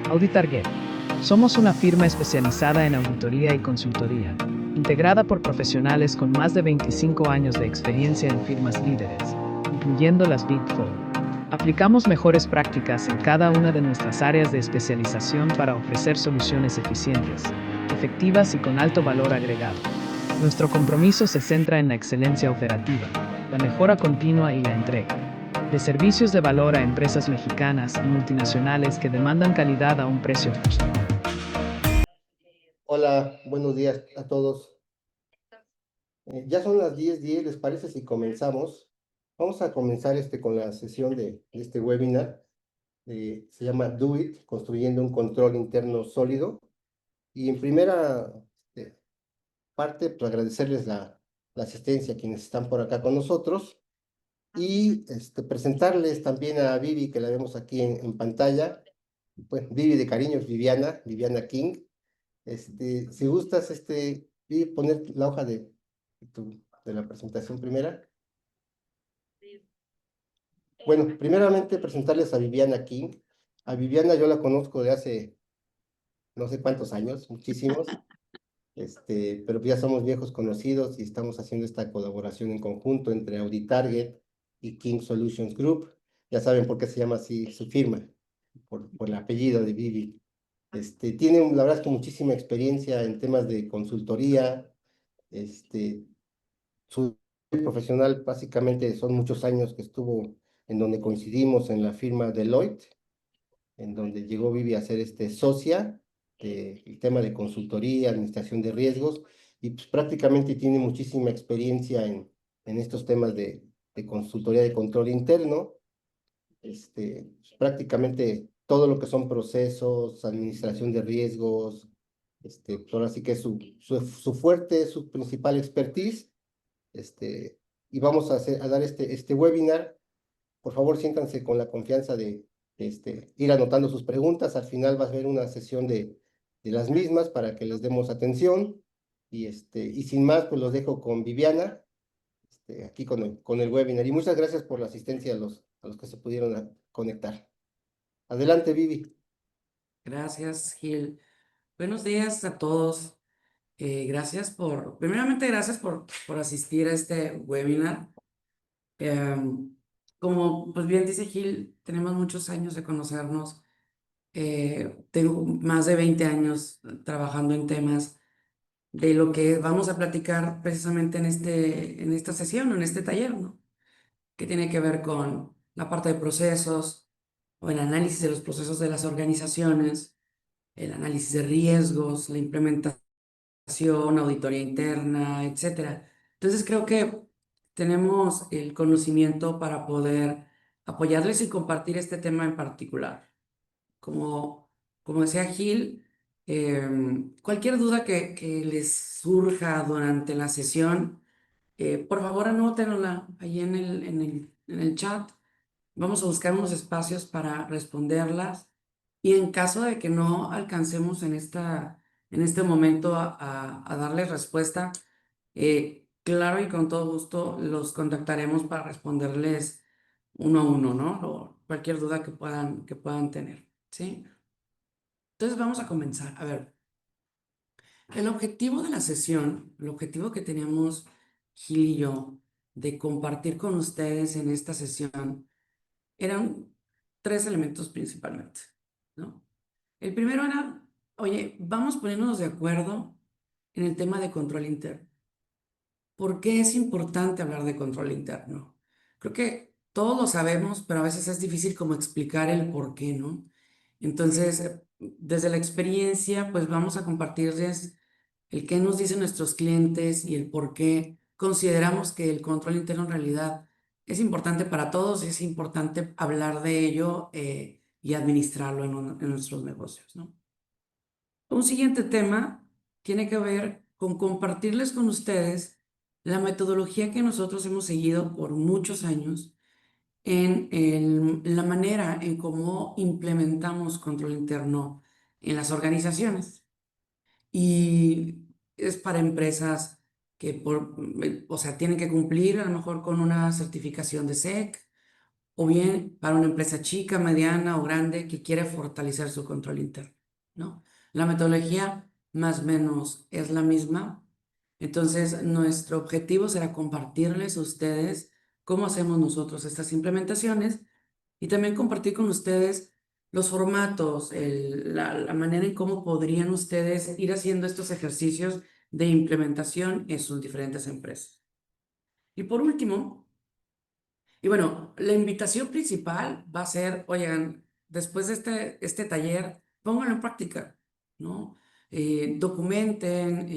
AuditArget. Somos una firma especializada en auditoría y consultoría, integrada por profesionales con más de 25 años de experiencia en firmas líderes, incluyendo las Big Four. Aplicamos mejores prácticas en cada una de nuestras áreas de especialización para ofrecer soluciones eficientes, efectivas y con alto valor agregado. Nuestro compromiso se centra en la excelencia operativa, la mejora continua y la entrega de servicios de valor a empresas mexicanas y multinacionales que demandan calidad a un precio justo. Hola, buenos días a todos. Ya son las 10:10, ¿les parece si comenzamos? Vamos a comenzar con la sesión de este webinar. Se llama Do It, construyendo un control interno sólido. Y en primera parte, pues agradecerles la asistencia a quienes están por acá con nosotros y presentarles también a Vivi, que la vemos aquí en pantalla. Pues Vivi de cariño es Viviana King. Si gustas, Vivi, poner la hoja de la presentación primera. Bueno, primeramente presentarles a Viviana King. A Viviana yo la conozco de hace no sé cuántos años, muchísimos, pero ya somos viejos conocidos y estamos haciendo esta colaboración en conjunto entre AuditArget y King Solutions Group. Ya saben por qué se llama así su firma, por el apellido de Vivi. Tiene, la verdad, es que muchísima experiencia en temas de consultoría. Su profesional básicamente son muchos años que estuvo en donde coincidimos en la firma Deloitte, en donde llegó Vivi a ser socia el tema de consultoría, administración de riesgos, y pues prácticamente tiene muchísima experiencia en estos temas de consultoría de control interno. Prácticamente todo lo que son procesos, administración de riesgos, pues ahora sí que es su fuerte, su principal expertise. Y vamos a dar este webinar. Por favor, siéntanse con la confianza de ir anotando sus preguntas. Al final va a haber una sesión de las mismas para que les demos atención. Y sin más, pues los dejo con Viviana, aquí con el webinar. Y muchas gracias por la asistencia a los que se pudieron conectar. Adelante, Vivi. Gracias, Gil. Buenos días a todos. Primeramente, gracias por asistir a este webinar. Como pues bien dice Gil, tenemos muchos años de conocernos. Tengo más de 20 años trabajando en temas de lo que vamos a platicar precisamente en esta sesión, en este taller, ¿no? Que tiene que ver con la parte de procesos o el análisis de los procesos de las organizaciones, el análisis de riesgos, la implementación, auditoría interna, etcétera. Entonces creo que tenemos el conocimiento para poder apoyarles y compartir este tema en particular. Como decía Gil, cualquier duda que les surja durante la sesión, por favor anótenla ahí en el chat. Vamos a buscar unos espacios para responderlas y en caso de que no alcancemos en este momento a darles respuesta, claro y con todo gusto los contactaremos para responderles uno a uno, ¿no? O cualquier duda que puedan tener, ¿sí? Entonces vamos a comenzar. A ver, el objetivo de la sesión, el objetivo que teníamos Gil y yo de compartir con ustedes en esta sesión eran tres elementos principalmente, ¿no? El primero era, oye, vamos poniéndonos de acuerdo en el tema de control interno. ¿Por qué es importante hablar de control interno? Creo que todos lo sabemos, pero a veces es difícil como explicar el por qué, ¿no? Entonces, desde la experiencia, pues vamos a compartirles el qué nos dicen nuestros clientes y el por qué consideramos que el control interno en realidad es importante para todos y es importante hablar de ello y administrarlo en nuestros negocios, ¿no? Un siguiente tema tiene que ver con compartirles con ustedes la metodología que nosotros hemos seguido por muchos años en la manera en cómo implementamos control interno en las organizaciones. Y es para empresas o sea, tienen que cumplir a lo mejor con una certificación de SEC, o bien para una empresa chica, mediana o grande que quiere fortalecer su control interno, ¿no? La metodología más o menos es la misma. Entonces, nuestro objetivo será compartirles a ustedes cómo hacemos nosotros estas implementaciones y también compartir con ustedes los formatos, la manera en cómo podrían ustedes ir haciendo estos ejercicios de implementación en sus diferentes empresas. Y por último, y bueno, la invitación principal va a ser, oigan, después de este taller, pónganlo en práctica, ¿no? Documenten,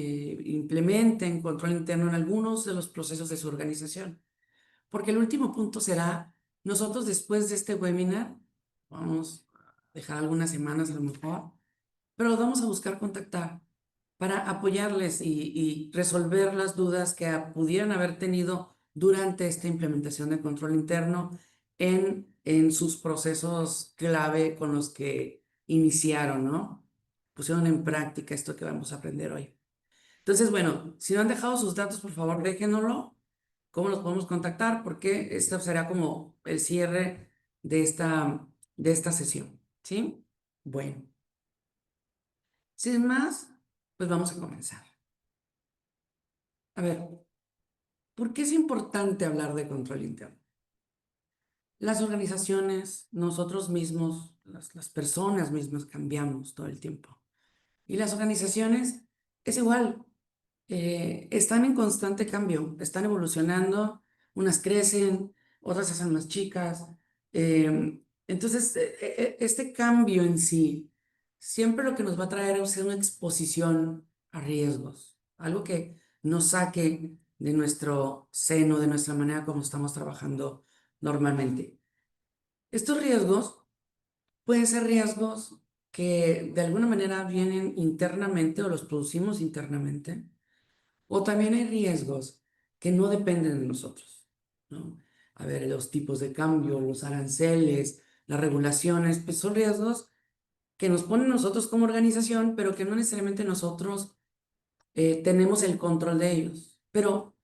implementen control interno en algunos de los procesos de su organización. Porque el último punto será, nosotros después de este webinar, vamos a dejar algunas semanas a lo mejor, pero los vamos a buscar contactar para apoyarles y resolver las dudas que pudieran haber tenido durante esta implementación de control interno en sus procesos clave con los que iniciaron, ¿no? Pusieron en práctica esto que vamos a aprender hoy. Entonces, bueno, si no han dejado sus datos, por favor, déjenoslo. ¿Cómo los podemos contactar? Porque esto será como el cierre de esta sesión, ¿sí? Bueno, sin más, pues vamos a comenzar. A ver, ¿por qué es importante hablar de control interno? Las organizaciones, nosotros mismos, las personas mismas cambiamos todo el tiempo. Y las organizaciones es igual, están en constante cambio, están evolucionando, unas crecen, otras se hacen más chicas. Entonces, este cambio en sí, siempre lo que nos va a traer es una exposición a riesgos, algo que nos saque de nuestro seno, de nuestra manera como estamos trabajando normalmente. Estos riesgos pueden ser riesgos que de alguna manera vienen internamente o los producimos internamente, o también hay riesgos que no dependen de nosotros, ¿no? A ver, los tipos de cambio, los aranceles, las regulaciones, pues son riesgos que nos ponen nosotros como organización, pero que no necesariamente nosotros tenemos el control de ellos. Pero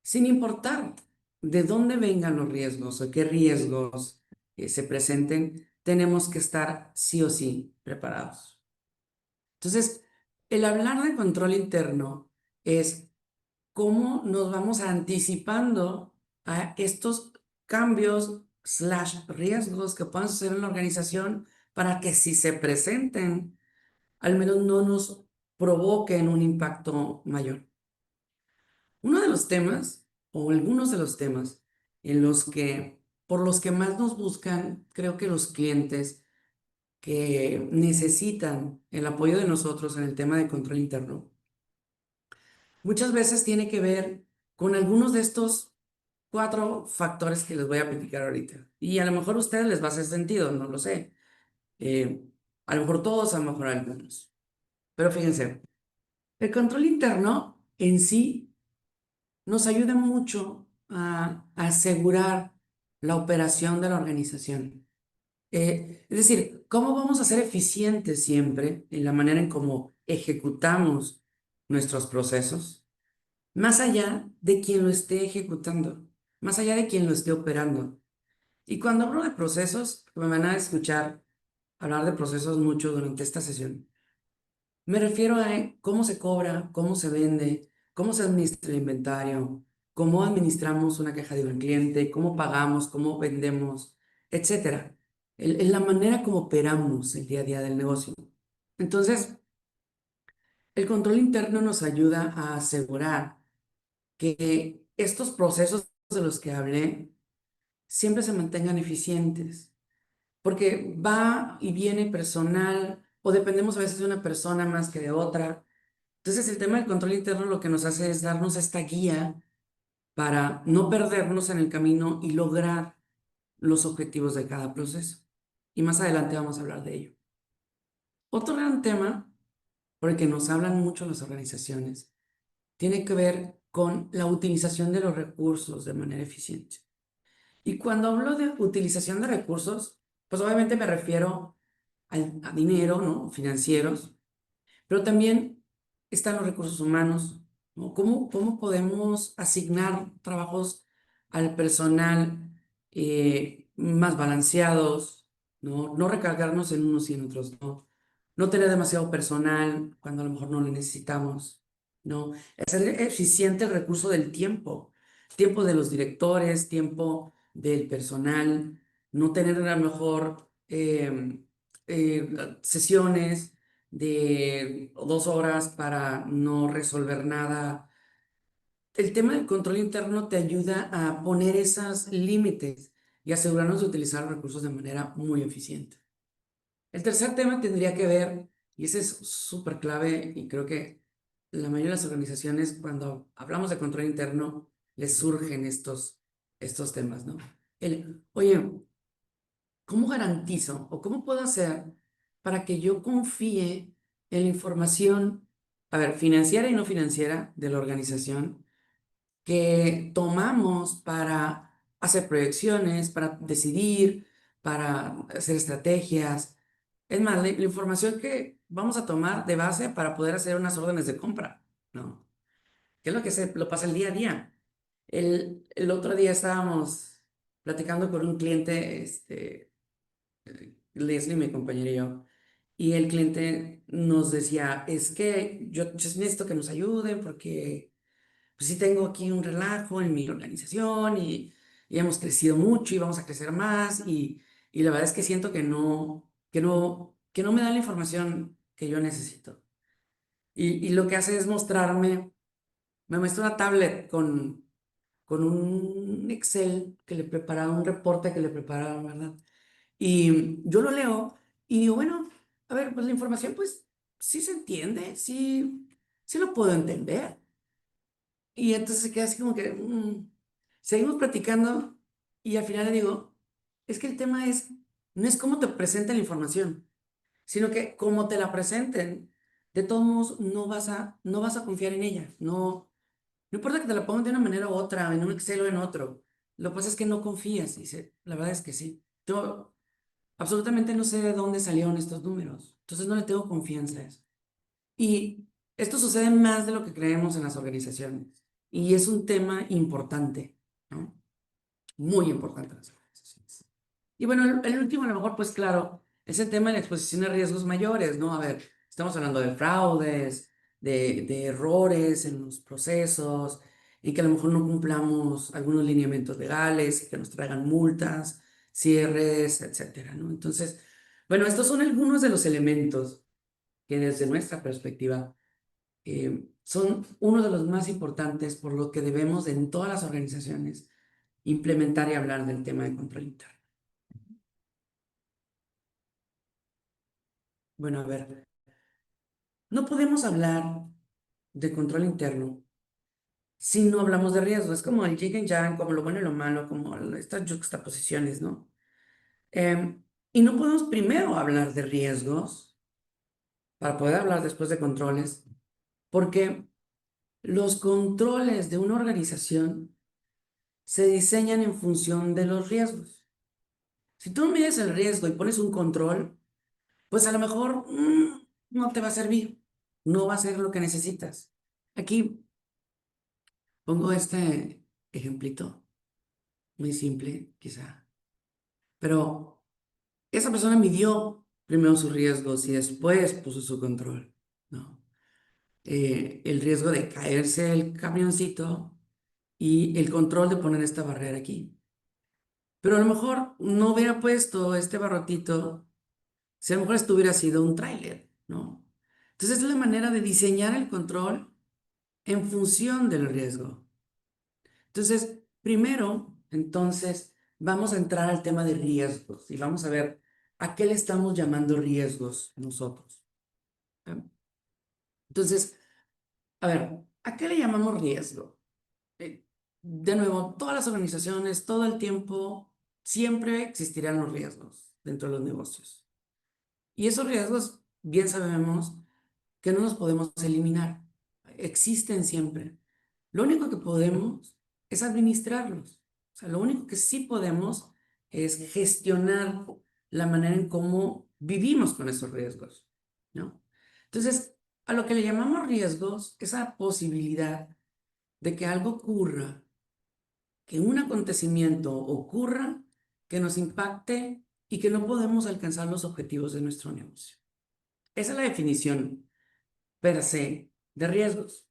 sin importar de dónde vengan los riesgos o qué riesgos se presenten, tenemos que estar sí o sí preparados. Entonces, el hablar de control interno es cómo nos vamos anticipando a estos cambios / riesgos que puedan suceder en la organización para que si se presenten, al menos no nos provoquen un impacto mayor. Uno de los temas, o algunos de los temas, por los que más nos buscan, creo que los clientes que necesitan el apoyo de nosotros en el tema de control interno, muchas veces tiene que ver con algunos de estos 4 factores que les voy a platicar ahorita. Y a lo mejor a ustedes les va a hacer sentido, no lo sé. A lo mejor todos, a lo mejor algunos. Pero fíjense, el control interno en sí nos ayuda mucho a asegurar la operación de la organización. Es decir, ¿cómo vamos a ser eficientes siempre en la manera en cómo ejecutamos nuestros procesos? Más allá de quien lo esté ejecutando, más allá de quien lo esté operando. Y cuando hablo de procesos, me van a escuchar hablar de procesos mucho durante esta sesión. Me refiero a cómo se cobra, cómo se vende, cómo se administra el inventario, cómo administramos una queja de un cliente, cómo pagamos, cómo vendemos, etcétera. En la manera como operamos el día a día del negocio. Entonces, el control interno nos ayuda a asegurar que estos procesos de los que hablé siempre se mantengan eficientes, porque va y viene personal o dependemos a veces de una persona más que de otra. Entonces, el tema del control interno lo que nos hace es darnos esta guía para no perdernos en el camino y lograr los objetivos de cada proceso. Y más adelante vamos a hablar de ello. Otro gran tema, por el que nos hablan mucho las organizaciones, tiene que ver con la utilización de los recursos de manera eficiente. Y cuando hablo de utilización de recursos, pues obviamente me refiero a dinero, ¿no? Financieros, pero también están los recursos humanos ¿no? ¿Cómo podemos asignar trabajos al personal más balanceados, ¿no? No recargarnos en unos y en otros, ¿no? No tener demasiado personal cuando a lo mejor no lo necesitamos, ¿no? Hacer eficiente el recurso del tiempo, tiempo de los directores, tiempo del personal, no tener a lo mejor sesiones de 2 horas para no resolver nada. El tema del control interno te ayuda a poner esos límites y asegurarnos de utilizar los recursos de manera muy eficiente. El tercer tema tendría que ver, y ese es súper clave, y creo que la mayoría de las organizaciones, cuando hablamos de control interno, les surgen estos temas, ¿no? Oye, ¿cómo garantizo o cómo puedo hacer para que yo confíe en la información, a ver, financiera y no financiera de la organización que tomamos para hacer proyecciones, para decidir, para hacer estrategias? Es más, la información que vamos a tomar de base para poder hacer unas órdenes de compra, ¿no? ¿Qué es lo que lo pasa el día a día? El otro día estábamos platicando con un cliente, Leslie, mi compañero y yo, y el cliente nos decía, es que yo necesito que nos ayuden porque pues sí tengo aquí un relajo en mi organización y hemos crecido mucho y vamos a crecer más y la verdad es que siento que no me da la información que yo necesito. Y lo que hace es me muestra una tablet con un Excel que le prepararon, un reporte que le prepararon, ¿verdad? Y yo lo leo y digo, bueno, a ver, pues la información, pues sí se entiende, sí lo puedo entender. Y entonces se queda así como que, seguimos platicando y al final le digo, es que el tema no es cómo te presenten la información, sino que como te la presenten, de todos modos no vas a confiar en ella. No, no importa que te la pongan de una manera u otra, en un Excel o en otro. Lo que pasa es que no confías. Dice, la verdad es que sí. Yo absolutamente no sé de dónde salieron estos números. Entonces no le tengo confianza a eso. Y esto sucede más de lo que creemos en las organizaciones. Y es un tema importante, ¿no? Muy importante en las organizaciones. Y bueno, el último, a lo mejor, pues claro, es el tema de la exposición a riesgos mayores, ¿no? A ver, estamos hablando de fraudes, de errores en los procesos, y que a lo mejor no cumplamos algunos lineamientos legales, y que nos traigan multas, cierres, etcétera, ¿no? Entonces, bueno, estos son algunos de los elementos que desde nuestra perspectiva son uno de los más importantes por lo que debemos en todas las organizaciones implementar y hablar del tema de control interno. Bueno, a ver, no podemos hablar de control interno si no hablamos de riesgo. Es como el yin y yang, como lo bueno y lo malo, como estas juxtaposiciones, ¿no? Y no podemos primero hablar de riesgos para poder hablar después de controles, porque los controles de una organización se diseñan en función de los riesgos. Si tú mides el riesgo y pones un control, pues a lo mejor no te va a servir, no va a ser lo que necesitas. Aquí pongo este ejemplito, muy simple quizá, pero esa persona midió primero sus riesgos y después puso su control, ¿no? El riesgo de caerse el camioncito y el control de poner esta barrera aquí. Pero a lo mejor no hubiera puesto este barrotito si a lo mejor esto hubiera sido un tráiler, ¿no? Entonces es la manera de diseñar el control en función del riesgo. Entonces, primero, entonces, vamos a entrar al tema de riesgos y vamos a ver a qué le estamos llamando riesgos nosotros. ¿Eh? Entonces, a ver, ¿a qué le llamamos riesgo? De nuevo, todas las organizaciones, todo el tiempo, siempre existirán los riesgos dentro de los negocios. Y esos riesgos, bien sabemos que no los podemos eliminar. Existen siempre. Lo único que podemos es administrarlos. O sea, lo único que sí podemos es gestionar la manera en cómo vivimos con esos riesgos, ¿no? Entonces, A lo que le llamamos riesgos, esa posibilidad de que algo ocurra, que un acontecimiento ocurra, que nos impacte y que no podemos alcanzar los objetivos de nuestro negocio. Esa es la definición per se de riesgos.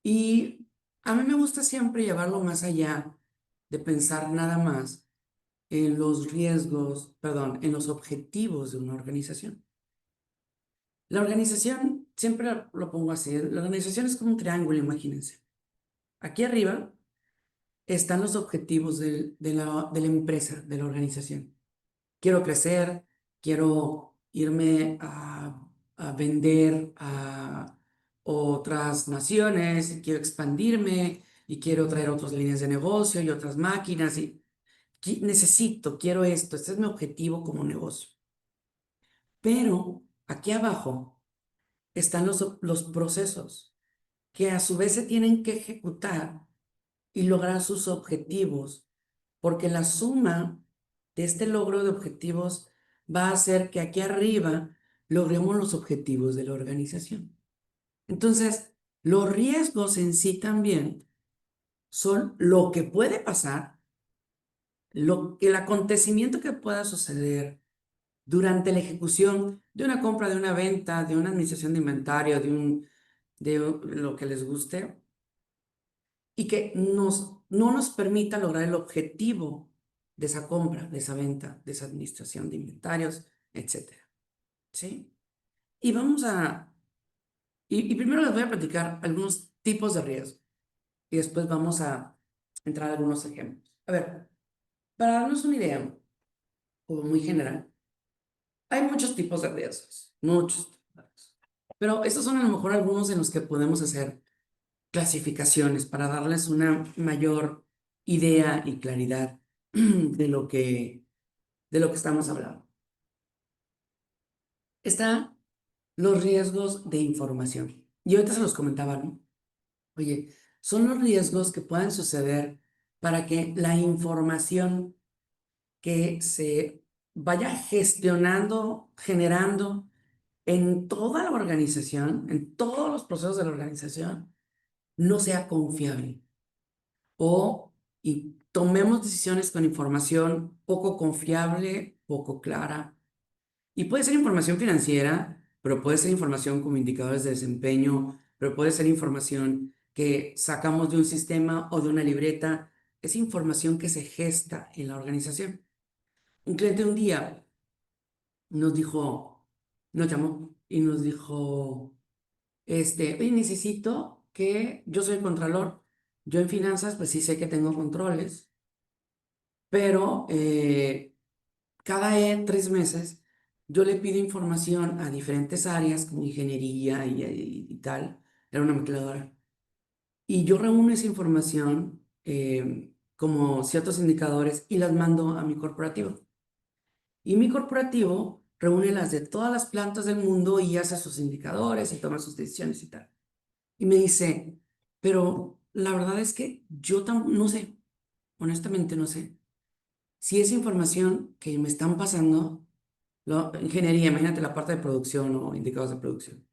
Y a mí me gusta siempre llevarlo más allá de pensar nada más en los riesgos, perdón, en los objetivos de una organización. La organización, siempre lo pongo así, la organización es como un triángulo, imagínense. Aquí arriba están los objetivos de la empresa, de la organización. Quiero crecer, quiero irme a vender a otras naciones, quiero expandirme y quiero traer otras líneas de negocio y otras máquinas y quiero esto, este es mi objetivo como negocio. Pero aquí abajo están los procesos que a su vez se tienen que ejecutar y lograr sus objetivos, porque la suma de este logro de objetivos va a hacer que aquí arriba logremos los objetivos de la organización. Entonces, los riesgos en sí también son lo que puede pasar, el acontecimiento que pueda suceder durante la ejecución de una compra, de una venta, de una administración de inventario, de lo que les guste, y que no nos permita lograr el objetivo de esa compra, de esa venta, de esa administración de inventarios, etcétera. ¿Sí? Y y primero les voy a platicar algunos tipos de riesgo y después vamos a entrar a algunos ejemplos. A ver, para darnos una idea, como muy general, hay muchos tipos de riesgos, muchos tipos de riesgos. Pero estos son a lo mejor algunos en los que podemos hacer clasificaciones para darles una mayor idea y claridad de lo que estamos hablando. Están los riesgos de información. Y ahorita se los comentaba, ¿no? Oye, son los riesgos que pueden suceder para que la información que se vaya gestionando, generando en toda la organización, en todos los procesos de la organización, no sea confiable. Y tomemos decisiones con información poco confiable, poco clara. Y puede ser información financiera, pero puede ser información como indicadores de desempeño, pero puede ser información que sacamos de un sistema o de una libreta. Es información que se gesta en la organización. Un cliente un día nos llamó y nos dijo, oye, necesito que, yo soy contralor, yo en finanzas pues sí sé que tengo controles, pero cada 3 meses yo le pido información a diferentes áreas como ingeniería y tal, era una maquiladora, y yo reúno esa información como ciertos indicadores y las mando a mi corporativo. Y mi corporativo reúne las de todas las plantas del mundo y hace sus indicadores y toma sus decisiones y tal. Y me dice, pero la verdad es que yo no sé, honestamente no sé. Si esa información que me están pasando, ingeniería, imagínate la parte de producción o indicadores de producción,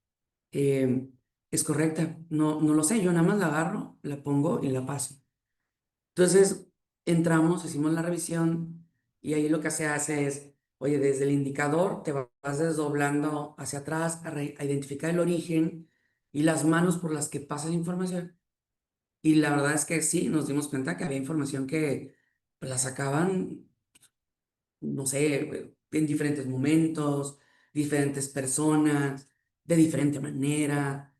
eh, es correcta. No, no lo sé, yo nada más la agarro, la pongo y la paso. Entonces, entramos, hicimos la revisión y ahí lo que se hace es, oye, desde el indicador te vas desdoblando hacia atrás a identificar el origen y las manos por las que pasa la información. Y la verdad es que sí, nos dimos cuenta que había información que pues, la sacaban, no sé, en diferentes momentos, diferentes personas, de diferente manera,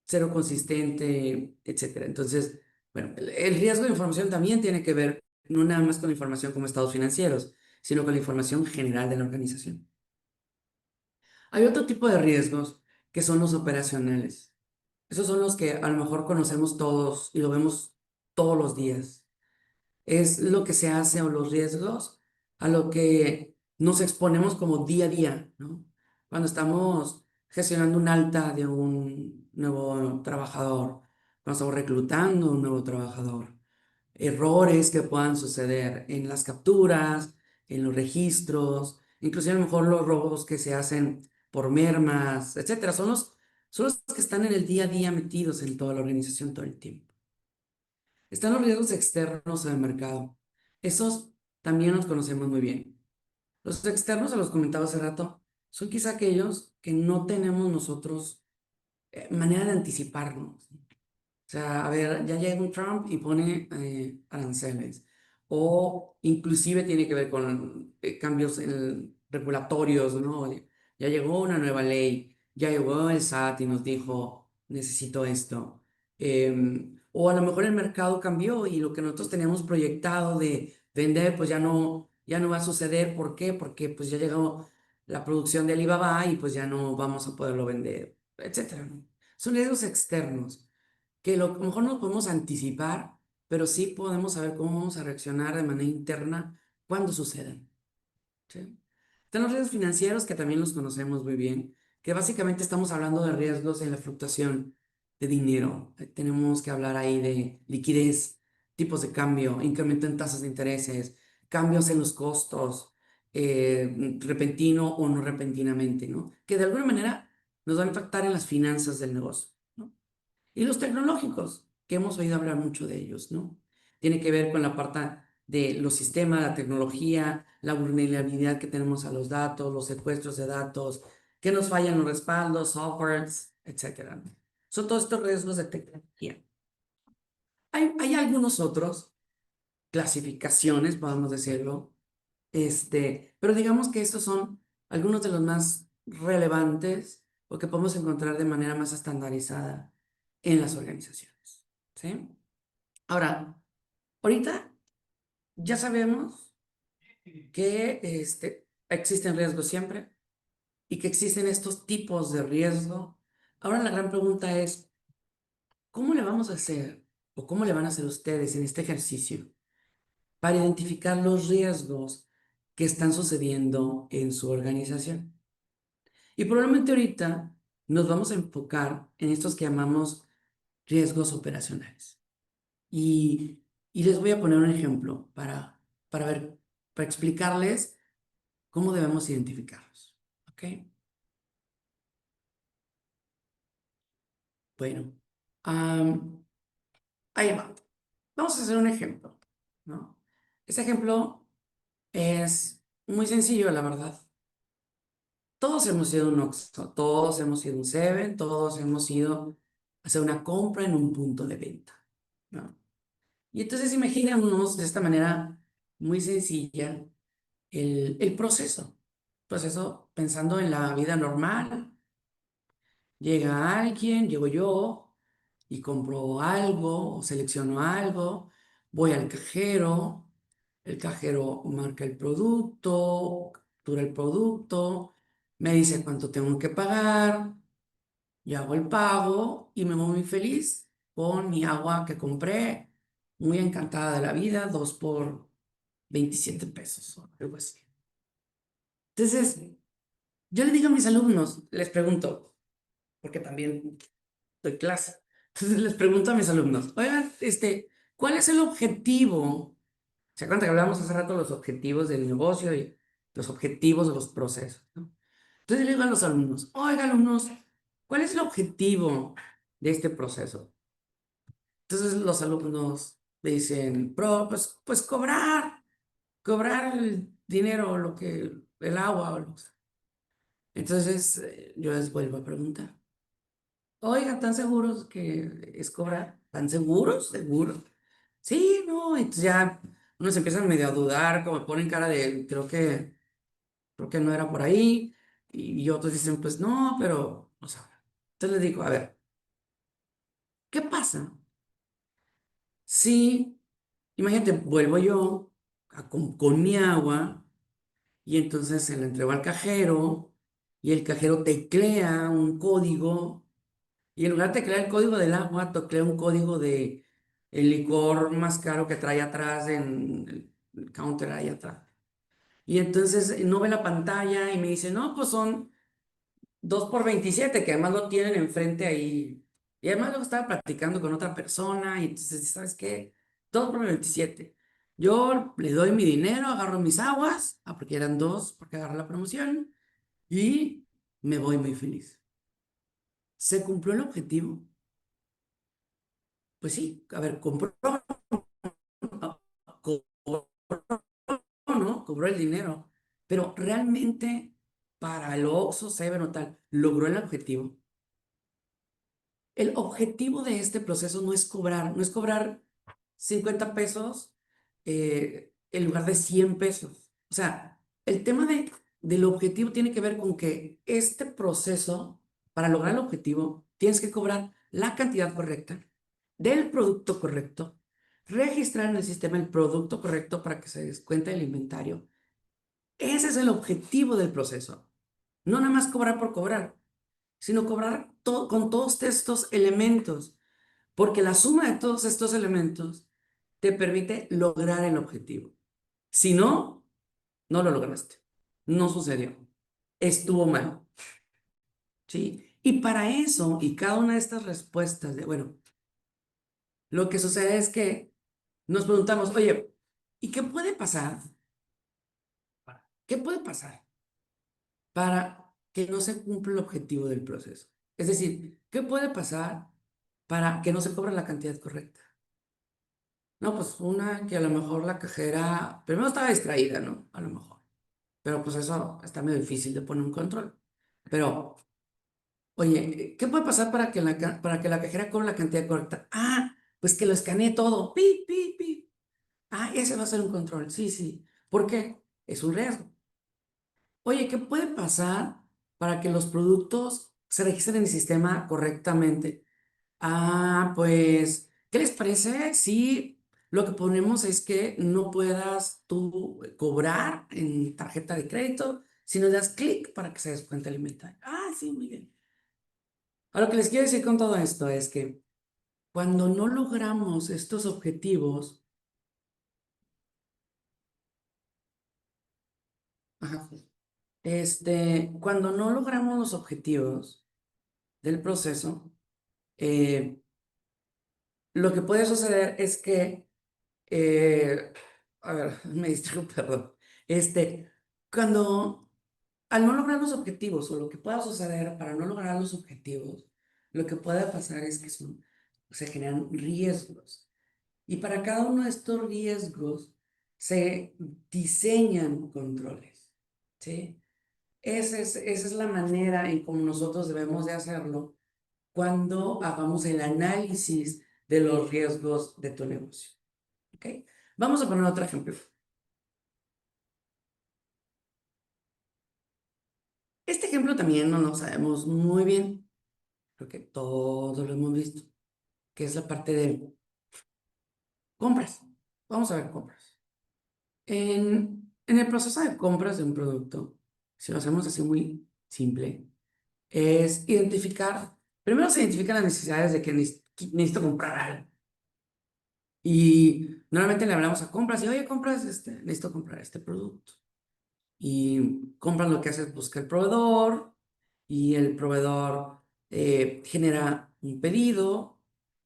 cero consistente, etcétera. Entonces, bueno, el riesgo de información también tiene que ver no nada más con la información como estados financieros, sino con la información general de la organización. Hay otro tipo de riesgos que son los operacionales. Esos son los que a lo mejor conocemos todos y lo vemos todos los días. Es lo que se hace o los riesgos a lo que nos exponemos como día a día, ¿no? Cuando estamos gestionando un alta de un nuevo trabajador, cuando estamos reclutando un nuevo trabajador, errores que puedan suceder en las capturas, en los registros, inclusive a lo mejor los robos que se hacen por mermas, etcétera. Son son los que están en el día a día metidos en toda la organización todo el tiempo. Están los riesgos externos al mercado. Esos también los conocemos muy bien. Los externos, se los comentaba hace rato, son quizá aquellos que no tenemos nosotros manera de anticiparnos. O sea, a ver, ya llega un Trump y pone aranceles. O inclusive tiene que ver con cambios regulatorios, ¿no? Ya llegó una nueva ley, ya llegó el SAT y nos dijo, necesito esto. O a lo mejor el mercado cambió y lo que nosotros teníamos proyectado de vender, pues ya no va a suceder. ¿Por qué? Porque pues ya llegó la producción de Alibaba y pues ya no vamos a poderlo vender, etcétera, ¿no? Son riesgos externos que a lo mejor no podemos anticipar, pero sí podemos saber cómo vamos a reaccionar de manera interna cuando sucedan. ¿Sí? Están los riesgos financieros que también los conocemos muy bien, que básicamente estamos hablando de riesgos en la fluctuación de dinero. Tenemos que hablar ahí de liquidez, tipos de cambio, incremento en tasas de intereses, cambios en los costos, repentino o no repentinamente, ¿no? Que de alguna manera nos van a impactar en las finanzas del negocio, ¿no? Y los tecnológicos, que hemos oído hablar mucho de ellos, ¿no? Tiene que ver con la parte de los sistemas, la tecnología, la vulnerabilidad que tenemos a los datos, los secuestros de datos, que nos fallan los respaldos, softwares, etcétera, ¿no? Son todos estos riesgos de tecnología. Hay algunos otros, clasificaciones, podemos decirlo, pero digamos que estos son algunos de los más relevantes o que podemos encontrar de manera más estandarizada en las organizaciones, ¿sí? Ahora, ahorita ya sabemos que existen riesgos siempre y que existen estos tipos de riesgo. Ahora la gran pregunta es, ¿cómo le vamos a hacer o cómo le van a hacer ustedes en este ejercicio para identificar los riesgos que están sucediendo en su organización? Y probablemente ahorita nos vamos a enfocar en estos que llamamos riesgos operacionales. Y, y les voy a poner un ejemplo para ver, para explicarles cómo debemos identificarlos. ¿Ok? Bueno, am, ahí va. Vamos a hacer un ejemplo, ¿no? Ese ejemplo es muy sencillo, la verdad. Todos hemos ido a un Oxxo, todos hemos ido a un Seven, todos hemos ido a hacer una compra en un punto de venta, ¿no? Y entonces imaginémonos de esta manera muy sencilla el proceso. Proceso pensando en la vida normal. Llega alguien, llego yo y compro algo o selecciono algo, voy al cajero, el cajero marca el producto, captura el producto, me dice cuánto tengo que pagar, yo hago el pago y me voy muy feliz con mi agua que compré, muy encantada de la vida, 2 por 27 pesos o algo así. Entonces, yo le digo a mis alumnos, les pregunto, porque también doy clase. Entonces les pregunto a mis alumnos, oigan, ¿cuál es el objetivo? ¿Se acuerdan que hablábamos hace rato de los objetivos del negocio y los objetivos de los procesos, ¿no? Entonces le digo a los alumnos, oigan, alumnos, ¿cuál es el objetivo de este proceso? Entonces los alumnos me dicen, pues cobrar el dinero, el agua. Entonces yo les vuelvo a preguntar. Oigan, ¿tan seguros que es cobrar? ¿Tan seguros? ¿Seguros? Sí, no, entonces ya unos empiezan medio a dudar, como ponen cara de, creo que no era por ahí, y otros dicen, pues no, pero, o sea, entonces les digo, a ver, ¿qué pasa? Si, imagínate, vuelvo yo con mi agua, y entonces se la entrego al cajero, y el cajero teclea un código. Y en lugar de crear el código del agua, teclea un código de el licor más caro que trae atrás en el counter ahí atrás. Y entonces no ve la pantalla y me dice, no, pues son 2 por 27 que además lo tienen enfrente ahí. Y además luego estaba platicando con otra persona y entonces, ¿sabes qué? 2 por 27. Yo le doy mi dinero, agarro mis aguas, porque eran 2, porque agarré la promoción, y me voy muy feliz. ¿Se cumplió el objetivo? Pues sí, a ver, compró, cobró, ¿no? Cobró el dinero, pero realmente para el Oxxo, Seven o tal, ¿logró el objetivo? El objetivo de este proceso no es cobrar 50 pesos en lugar de 100 pesos. O sea, el tema del objetivo tiene que ver con que este proceso, para lograr el objetivo, tienes que cobrar la cantidad correcta del producto correcto, registrar en el sistema el producto correcto para que se descuente el inventario. Ese es el objetivo del proceso. No nada más cobrar por cobrar, sino cobrar con todos estos elementos, porque la suma de todos estos elementos te permite lograr el objetivo. Si no, no lo lograste. No sucedió. Estuvo mal. ¿Sí? Y para eso, y cada una de estas respuestas de, bueno, lo que sucede es que nos preguntamos, oye, ¿y qué puede pasar? ¿Qué puede pasar para que no se cumpla el objetivo del proceso? Es decir, ¿qué puede pasar para que no se cobre la cantidad correcta? No, pues una que a lo mejor la cajera primero estaba distraída, ¿no? A lo mejor. Pero pues eso está medio difícil de poner un control. Pero, oye, ¿qué puede pasar para que para que la cajera cobre la cantidad correcta? Ah, pues que lo escanee todo. Pi, pi, pi. Ah, ese va a ser un control. Sí, sí. ¿Por qué? Es un riesgo. Oye, ¿qué puede pasar para que los productos se registren en el sistema correctamente? Ah, pues, ¿qué les parece si lo que ponemos es que no puedas tú cobrar en tarjeta de crédito, sino das clic para que se descuente el inventario? Ah, sí, muy bien. Ahora, lo que les quiero decir con todo esto es que cuando no logramos estos objetivos, ajá, cuando no logramos los objetivos del proceso, eh, lo que puede suceder es que Eh, a ver, me distraigo, perdón. Cuando al no lograr los objetivos o lo que pueda suceder para no lograr los objetivos, lo que puede pasar es que se generan riesgos. Y para cada uno de estos riesgos se diseñan controles, ¿sí? Esa es la manera en cómo nosotros debemos de hacerlo cuando hagamos el análisis de los riesgos de tu negocio. ¿Ok? Vamos a poner otro ejemplo. Este ejemplo también no lo sabemos muy bien, porque todos lo hemos visto, que es la parte de compras. Vamos a ver compras. En el proceso de compras de un producto, si lo hacemos así muy simple, es identificar, primero se identifican las necesidades de que necesito comprar algo. Y normalmente le hablamos a compras y, oye, compras, necesito comprar este producto. Y compras lo que hace es buscar el proveedor y el proveedor genera un pedido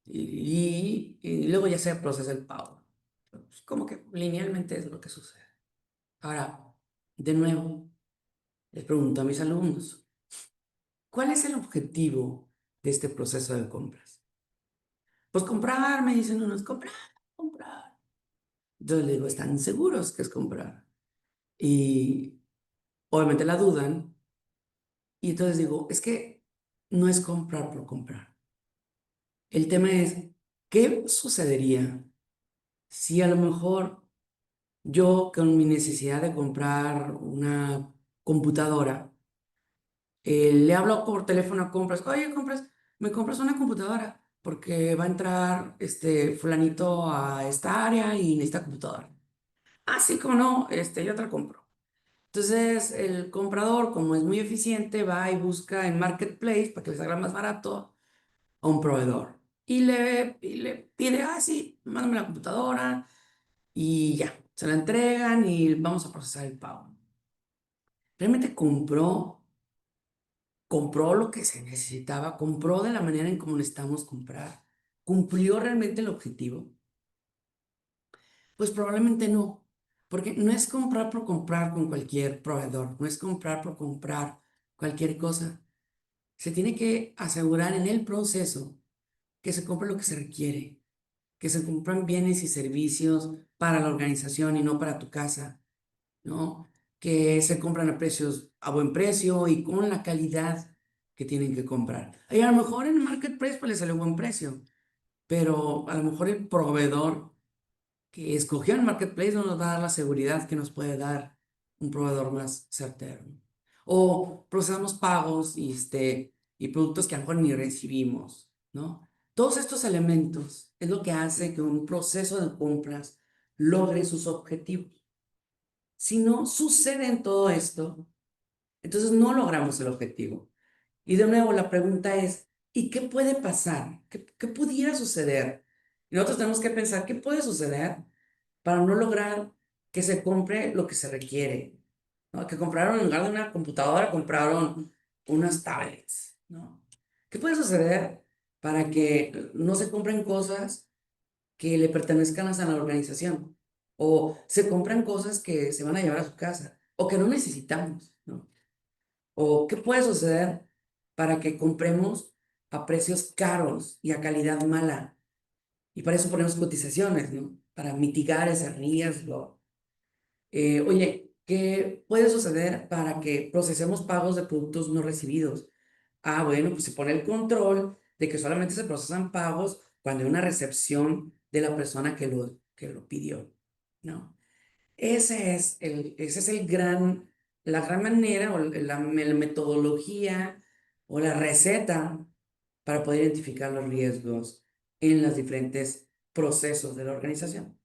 y luego ya se procesa el pago. Pues, como que linealmente es lo que sucede. Ahora, de nuevo, les pregunto a mis alumnos, ¿cuál es el objetivo de este proceso de compras? Pues comprar, me dicen unos, comprar, comprar. Yo les digo, ¿están seguros que es comprar? Y obviamente la dudan. Y entonces digo, es que no es comprar por comprar. El tema es, ¿qué sucedería si a lo mejor yo con mi necesidad de comprar una computadora, le hablo por teléfono a compras, oye, me compras una computadora porque va a entrar fulanito a esta área y necesita computadora. Ah, sí, como no, yo te la compro. Entonces, el comprador, como es muy eficiente, va y busca en Marketplace para que le salga más barato a un proveedor. Y le pide, ah, sí, mándame la computadora y ya, se la entregan y vamos a procesar el pago. Realmente compró lo que se necesitaba, compró de la manera en cómo necesitamos comprar, cumplió realmente el objetivo. Pues probablemente no, porque no es comprar por comprar con cualquier proveedor, no es comprar por comprar cualquier cosa. Se tiene que asegurar en el proceso que se compre lo que se requiere, que se compran bienes y servicios para la organización y no para tu casa, ¿no? Que se compran a buen precio y con la calidad que tienen que comprar. Y a lo mejor en el marketplace pues les sale buen precio, pero a lo mejor el proveedor que escogió el marketplace no nos va a dar la seguridad que nos puede dar un proveedor más certero. O procesamos pagos y productos que a lo mejor ni recibimos, ¿no? Todos estos elementos es lo que hace que un proceso de compras logre sus objetivos. Si no sucede en todo esto, entonces no logramos el objetivo. Y de nuevo, la pregunta es, ¿y qué puede pasar? ¿Qué pudiera suceder? Y nosotros tenemos que pensar, ¿qué puede suceder para no lograr que se compre lo que se requiere? ¿No? Que compraron en lugar de una computadora, compraron unas tablets, ¿no? ¿Qué puede suceder para que no se compren cosas que le pertenezcan a la organización? O se compran cosas que se van a llevar a su casa o que no necesitamos, ¿no? ¿O qué puede suceder para que compremos a precios caros y a calidad mala? Y para eso ponemos cotizaciones, ¿no? Para mitigar ese riesgo. Oye, ¿qué puede suceder para que procesemos pagos de productos no recibidos? Ah, bueno, pues se pone el control de que solamente se procesan pagos cuando hay una recepción de la persona que lo pidió, ¿no? Ese es la gran manera o la metodología o la receta para poder identificar los riesgos en los diferentes procesos de la organización.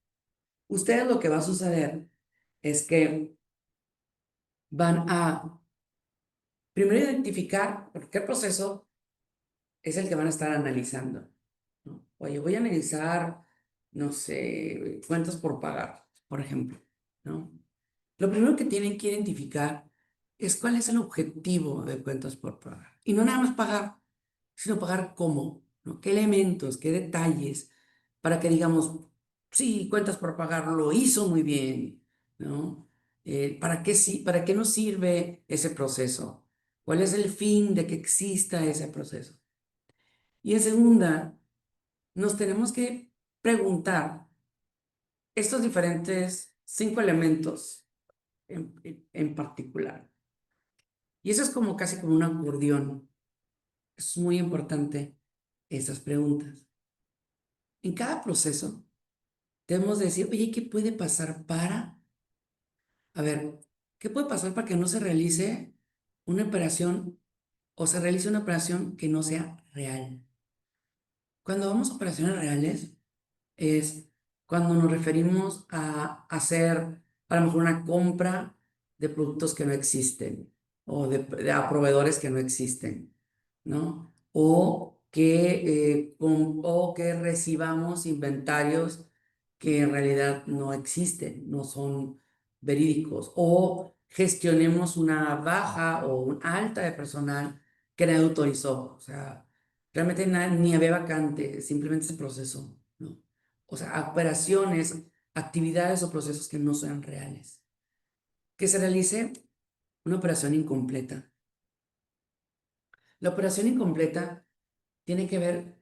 Ustedes lo que va a suceder es que van a primero identificar por qué proceso es el que van a estar analizando, ¿no? Oye, voy a analizar, no sé, cuentas por pagar, por ejemplo, ¿no? Lo primero que tienen que identificar es cuál es el objetivo de cuentas por pagar. Y no nada más pagar, sino pagar cómo, ¿no? ¿Qué elementos, qué detalles, para que digamos, sí, cuentas por pagar lo hizo muy bien, ¿no? ¿Para qué sí, para qué nos sirve ese proceso? ¿Cuál es el fin de que exista ese proceso? Y en segunda, nos tenemos que preguntar estos diferentes 5 elementos en particular. Y eso es como casi como un acordeón. Es muy importante esas preguntas. En cada proceso debemos decir, oye, ¿qué puede pasar para? A ver, ¿qué puede pasar para que no se realice una operación o se realice una operación que no sea real? Cuando vamos a operaciones reales, es cuando nos referimos a hacer a lo mejor una compra de productos que no existen o a proveedores que no existen, ¿no? O que recibamos inventarios que en realidad no existen, no son verídicos, o gestionemos una baja o una alta de personal que nadie autorizó, o sea, realmente ni había vacante, simplemente ese proceso, ¿no? O sea, operaciones, actividades o procesos que no sean reales. Que se realice una operación incompleta. La operación incompleta tiene que ver,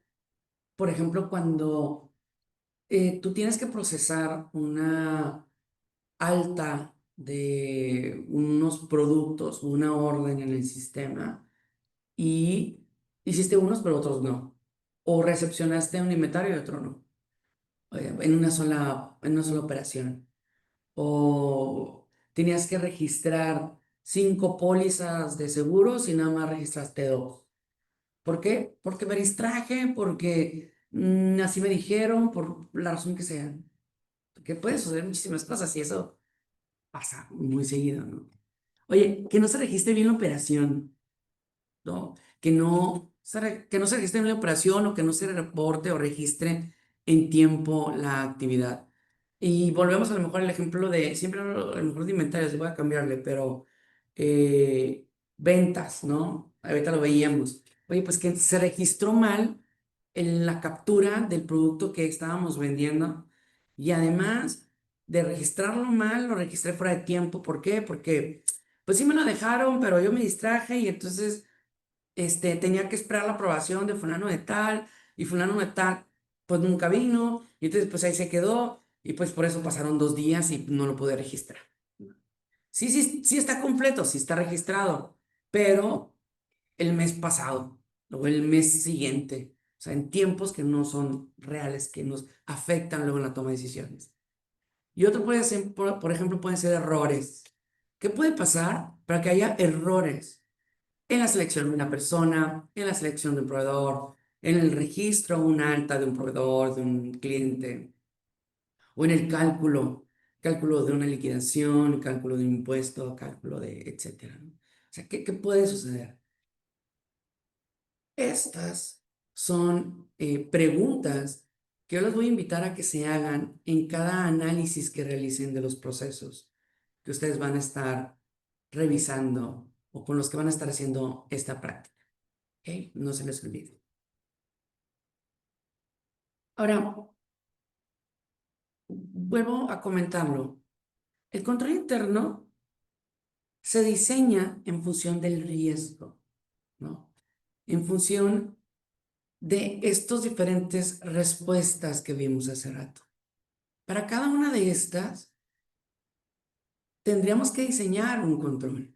por ejemplo, cuando tú tienes que procesar una alta de unos productos, una orden en el sistema y hiciste unos pero otros no. O recepcionaste un inventario y otro no. En una sola operación. O tenías que registrar 5 pólizas de seguros y nada más registraste 2. ¿Por qué? Porque me distraje, porque así me dijeron, por la razón que sea. Que puede suceder muchísimas cosas y eso pasa muy seguido, ¿no? Oye, que no se registre bien la operación, ¿no? Que no se registre bien la operación o que no se reporte o registre en tiempo la actividad. Y volvemos a lo mejor al ejemplo de, siempre hablo a lo mejor de inventarios, voy a cambiarle, pero ventas, ¿no? Ahorita lo veíamos. Oye, pues que se registró mal en la captura del producto que estábamos vendiendo y además de registrarlo mal, lo registré fuera de tiempo. ¿Por qué? Porque pues sí me lo dejaron, pero yo me distraje y entonces tenía que esperar la aprobación de fulano de tal, y fulano de tal, pues nunca vino, y entonces pues ahí se quedó, y pues por eso pasaron 2 días y no lo pude registrar. Sí, sí, sí está completo, sí está registrado, pero el mes pasado o el mes siguiente, o sea, en tiempos que no son reales, que nos afectan luego en la toma de decisiones. Y otro puede ser, por ejemplo, pueden ser errores. ¿Qué puede pasar para que haya errores en la selección de una persona, en la selección de un proveedor, en el registro, una alta de un proveedor, de un cliente, o en el cálculo de una liquidación, cálculo de un impuesto, cálculo de etcétera, ¿no? O sea, ¿qué puede suceder? Estas son preguntas que yo les voy a invitar a que se hagan en cada análisis que realicen de los procesos que ustedes van a estar revisando o con los que van a estar haciendo esta práctica. ¿Ok? No se les olvide. Ahora, vuelvo a comentarlo. El control interno se diseña en función del riesgo, ¿no? En función de estas diferentes respuestas que vimos hace rato. Para cada una de estas, tendríamos que diseñar un control.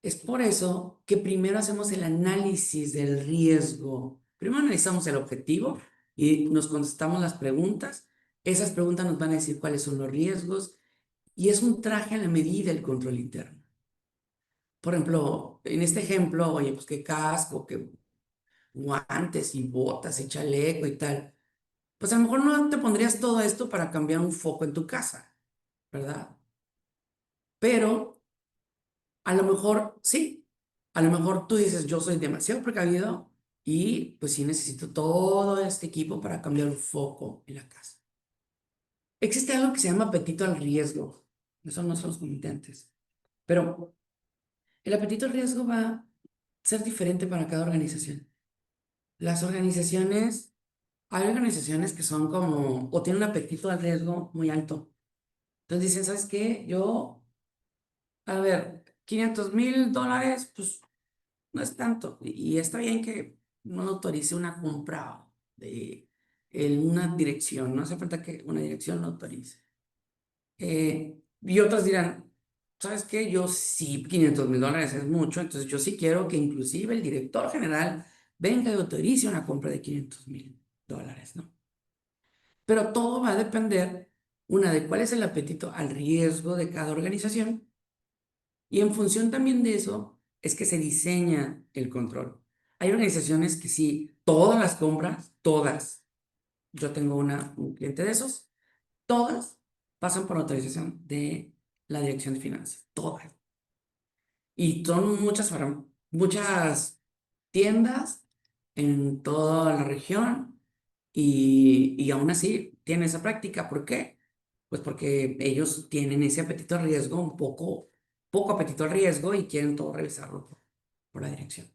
Es por eso que primero hacemos el análisis del riesgo. Primero analizamos el objetivo y nos contestamos las preguntas. Esas preguntas nos van a decir cuáles son los riesgos y es un traje a la medida el control interno. Por ejemplo, en este ejemplo, oye, pues qué casco, qué guantes y botas y chaleco y tal. Pues a lo mejor no te pondrías todo esto para cambiar un foco en tu casa, ¿verdad? Pero a lo mejor sí, a lo mejor tú dices, yo soy demasiado precavido y pues sí necesito todo este equipo para cambiar un foco en la casa. Existe algo que se llama apetito al riesgo. Eso no son los comitentes. Pero el apetito al riesgo va a ser diferente para cada organización. Las organizaciones, hay organizaciones que son como, o tienen un apetito al riesgo muy alto. Entonces dicen, ¿sabes qué? A ver, $500,000, pues no es tanto. Y está bien que no autorice una compra de una dirección. No hace falta que una dirección lo autorice. Y otras dirán, ¿sabes qué? Yo sí, $500,000 es mucho, entonces yo sí quiero que inclusive el director general venga y autorice una compra de $500,000, ¿no? Pero todo va a depender, una, de cuál es el apetito al riesgo de cada organización y en función también de eso es que se diseña el control. Hay organizaciones que sí, todas las compras, todas, yo tengo un cliente de esos, todas pasan por autorización de la Dirección de Finanzas, todas. Y son muchas tiendas en toda la región y aún así tienen esa práctica. ¿Por qué? Pues porque ellos tienen ese apetito al riesgo, poco apetito al riesgo y quieren todo realizarlo por la dirección.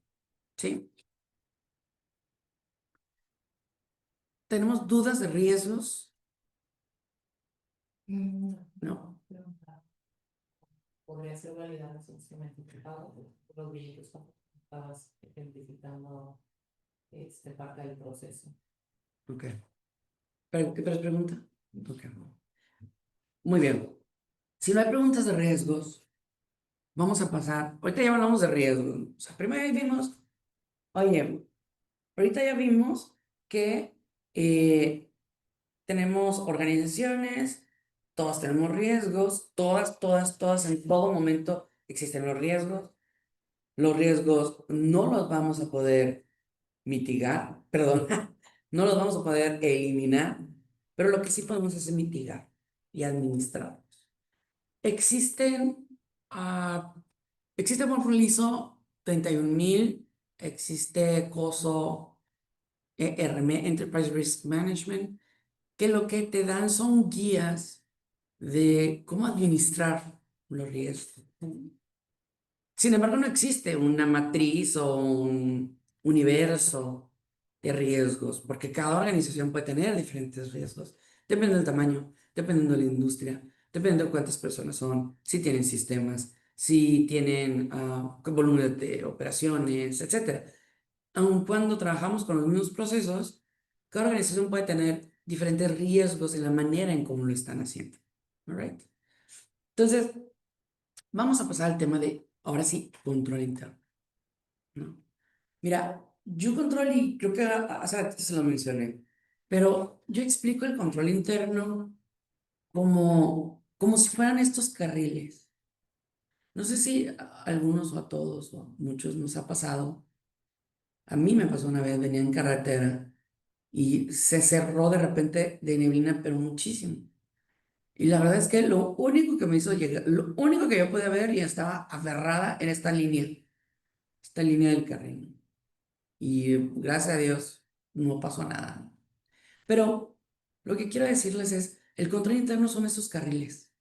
¿Sí? ¿Tenemos dudas de riesgos? No. Podría ser validadas en su identificado los billetes que estabas identificando parte del proceso. Ok. ¿Qué pregunta? Ok. Muy bien. Si no hay preguntas de riesgos, vamos a pasar. Ahorita ya hablamos de riesgos. O sea, primero ya vimos, oye, ahorita ya vimos que tenemos organizaciones, todas tenemos riesgos, todas, en todo momento existen los riesgos. Los riesgos no los vamos a poder mitigar, perdón, no los vamos a poder eliminar, pero lo que sí podemos es mitigar y administrarlos. Existen, ah, existe Monroe ISO 31000, existe COSO ERM, Enterprise Risk Management, que lo que te dan son guías de cómo administrar los riesgos. Sin embargo, no existe una matriz o un universo de riesgos, porque cada organización puede tener diferentes riesgos. Depende del tamaño, dependiendo de la industria, dependiendo de cuántas personas son, si tienen sistemas, si tienen volumen de operaciones, etcétera. Aun cuando trabajamos con los mismos procesos, cada organización puede tener diferentes riesgos en la manera en cómo lo están haciendo. All right? Entonces, vamos a pasar al tema de, ahora sí, control interno, ¿no? Mira, yo control y creo que hace ratito se lo mencioné, pero yo explico el control interno como si fueran estos carriles. No sé si a algunos o a todos o a muchos nos ha pasado. A mí me pasó una vez, venía en carretera y se cerró de repente de neblina, pero muchísimo. Y la verdad es que lo único que me hizo llegar, lo único que yo podía ver ya estaba aferrada en esta línea del carril. Y gracias a Dios no pasó nada. Pero lo que quiero decirles es, el control interno son estos carriles.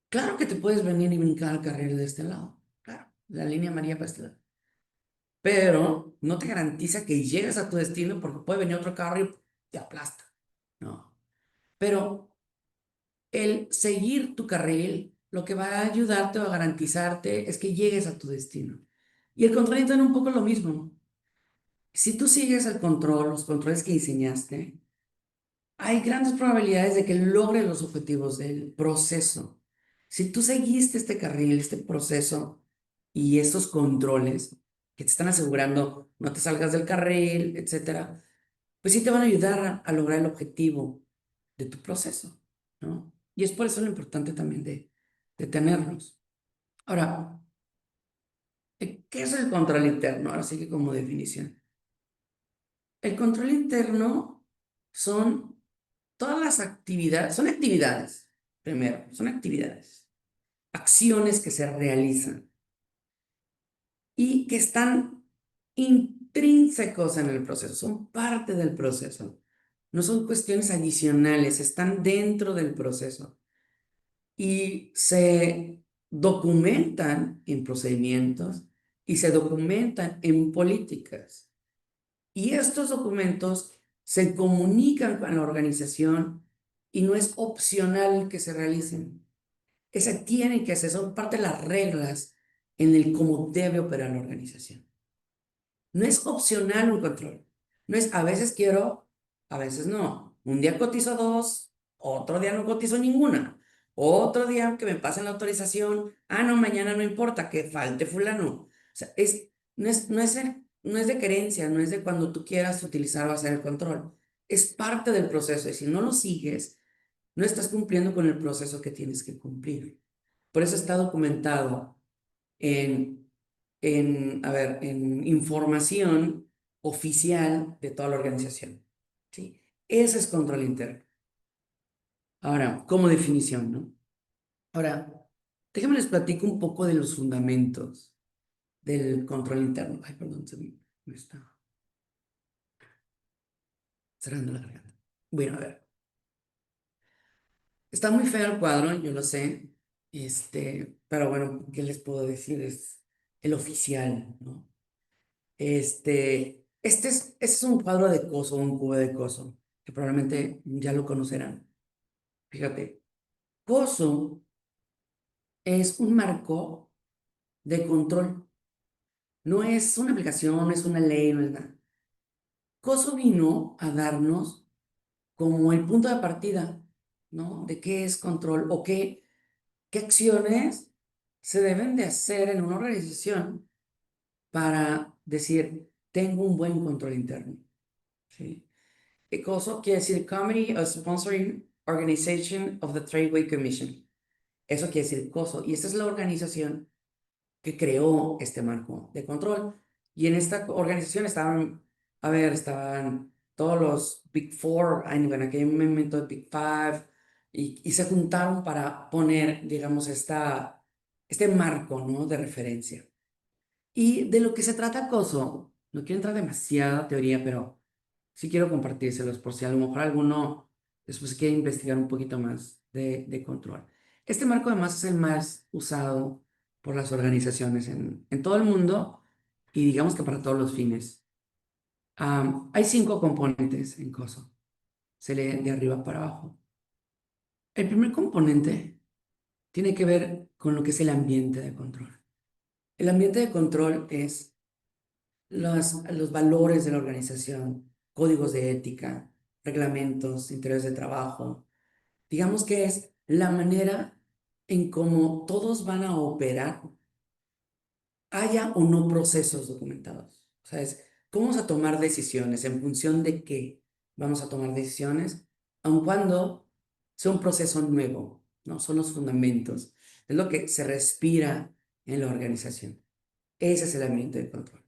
Claro que te puedes venir y brincar al carril de este lado. Claro, la línea amarilla para este lado. Pero no te garantiza que llegues a tu destino porque puede venir otro carro y te aplasta. No. Pero el seguir tu carril, lo que va a ayudarte o a garantizarte es que llegues a tu destino. Y el control interno es un poco lo mismo. Si tú sigues el control, los controles que diseñaste, hay grandes probabilidades de que logres los objetivos del proceso. Si tú seguiste este carril, este proceso y estos controles que te están asegurando no te salgas del carril, etcétera, pues sí te van a ayudar a lograr el objetivo de tu proceso, ¿no? Y es por eso lo importante también de tenerlos. Ahora, ¿qué es el control interno? Ahora sí que como definición. El control interno son todas las actividades, son actividades, primero, son actividades, acciones que se realizan y que están intrínsecos en el proceso, son parte del proceso, no son cuestiones adicionales, están dentro del proceso y se documentan en procedimientos y se documentan en políticas. Y estos documentos se comunican con la organización y no es opcional que se realicen. Ese tienen que ser, son parte de las reglas en el cómo debe operar la organización. No es opcional un control. No es a veces quiero, a veces no. Un día cotizo dos, otro día no cotizo ninguna. Otro día que me pasen la autorización, no, mañana no importa que falte fulano. O sea, no es de querencia, no es de cuando tú quieras utilizar o hacer el control. Es parte del proceso y si no lo sigues, no estás cumpliendo con el proceso que tienes que cumplir. Por eso está documentado en, en información oficial de toda la organización. ¿Sí? Ese es control interno. Ahora, como definición, ¿no? Ahora, déjenme les platico un poco de los fundamentos del control interno. Ay, perdón, me está cerrando la garganta. Bueno, a ver. Está muy feo el cuadro, yo lo sé. Pero bueno, ¿qué les puedo decir? Es el oficial, ¿no? Este es un cuadro de Coso, un cubo de Coso, que probablemente ya lo conocerán. Fíjate, Coso es un marco de control. No es una aplicación, no es una ley, no es nada. Coso vino a darnos como el punto de partida, ¿no? De qué es control o qué acciones se deben de hacer en una organización para decir, tengo un buen control interno, ¿sí? COSO quiere decir Committee of Sponsoring Organization of the Tradeway Commission. Eso quiere decir COSO. Y esta es la organización que creó este marco de control. Y en esta organización estaban todos los Big Four, en aquel momento Big Five, y se juntaron para poner, digamos, este marco, ¿no? De referencia. Y de lo que se trata COSO, no quiero entrar demasiada teoría, pero sí quiero compartírselos por si a lo mejor alguno después quiere investigar un poquito más de control. Este marco además es el más usado por las organizaciones en todo el mundo y digamos que para todos los fines. Hay 5 componentes en COSO. Se lee de arriba para abajo. El primer componente tiene que ver con lo que es el ambiente de control. El ambiente de control es los valores de la organización, códigos de ética, reglamentos, interiores de trabajo. Digamos que es la manera en cómo todos van a operar, haya o no procesos documentados. O sea, es cómo vamos a tomar decisiones, en función de qué vamos a tomar decisiones, aun cuando sea un proceso nuevo, ¿no? Son los fundamentos, es lo que se respira en la organización. Ese es el ambiente de control.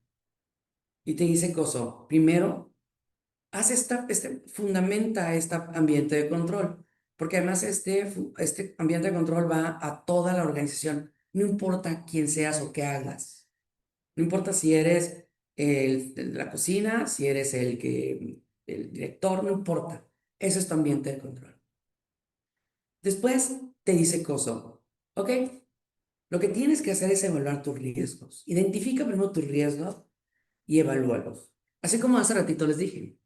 Y te dice Coso, primero, fundamenta este ambiente de control, porque además este ambiente de control va a toda la organización, no importa quién seas o qué hagas, no importa si eres el de la cocina, si eres el director, no importa, ese es tu ambiente de control. Después te dice Coso, ok, lo que tienes que hacer es evaluar tus riesgos, identifica primero tus riesgos y evalúalos. Así como hace ratito les dije,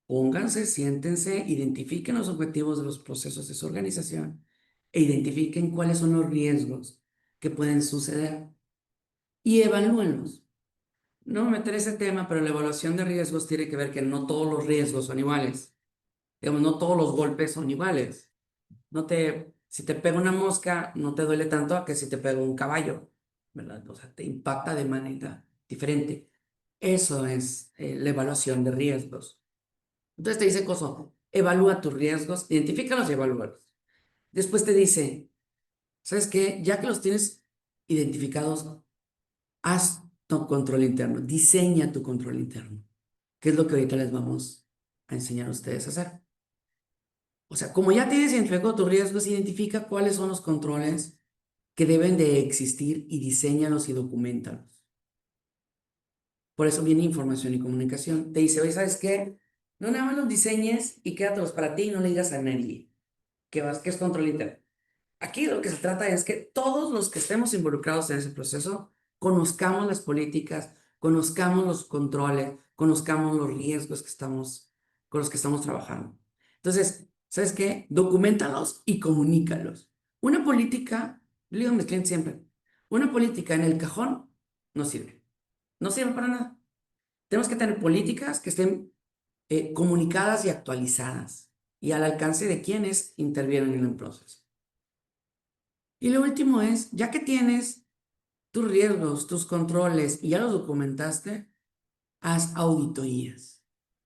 pónganse, siéntense, identifiquen los objetivos de los procesos de su organización e identifiquen cuáles son los riesgos que pueden suceder y evalúenlos. No me meteré ese tema, pero la evaluación de riesgos tiene que ver que no todos los riesgos son iguales. Digamos, no todos los golpes son iguales. Si te pega una mosca, no te duele tanto a que si te pega un caballo, ¿verdad? O sea, te impacta de manera diferente. Eso es la evaluación de riesgos. Entonces te dice Coso, evalúa tus riesgos, identifícalos y evalúalos. Después te dice, ¿sabes qué? Ya que los tienes identificados, haz tu control interno, diseña tu control interno, que es lo que ahorita les vamos a enseñar a ustedes a hacer. O sea, como ya tienes identificado tus riesgos, identifica cuáles son los controles que deben de existir y diséñalos y documentalos. Por eso viene información y comunicación. Te dice, oye, ¿sabes qué? No nada más los diseñes y quédatelos para ti y no le digas a nadie que es control interno. Aquí lo que se trata es que todos los que estemos involucrados en ese proceso conozcamos las políticas, conozcamos los controles, conozcamos los riesgos con los que estamos trabajando. Entonces, ¿sabes qué? Docúmentalos y comunícalos. Una política, le digo a mis clientes siempre, una política en el cajón no sirve. No sirve para nada. Tenemos que tener políticas que estén comunicadas y actualizadas y al alcance de quienes intervienen en el proceso. Y lo último es, ya que tienes tus riesgos, tus controles y ya los documentaste, haz auditorías.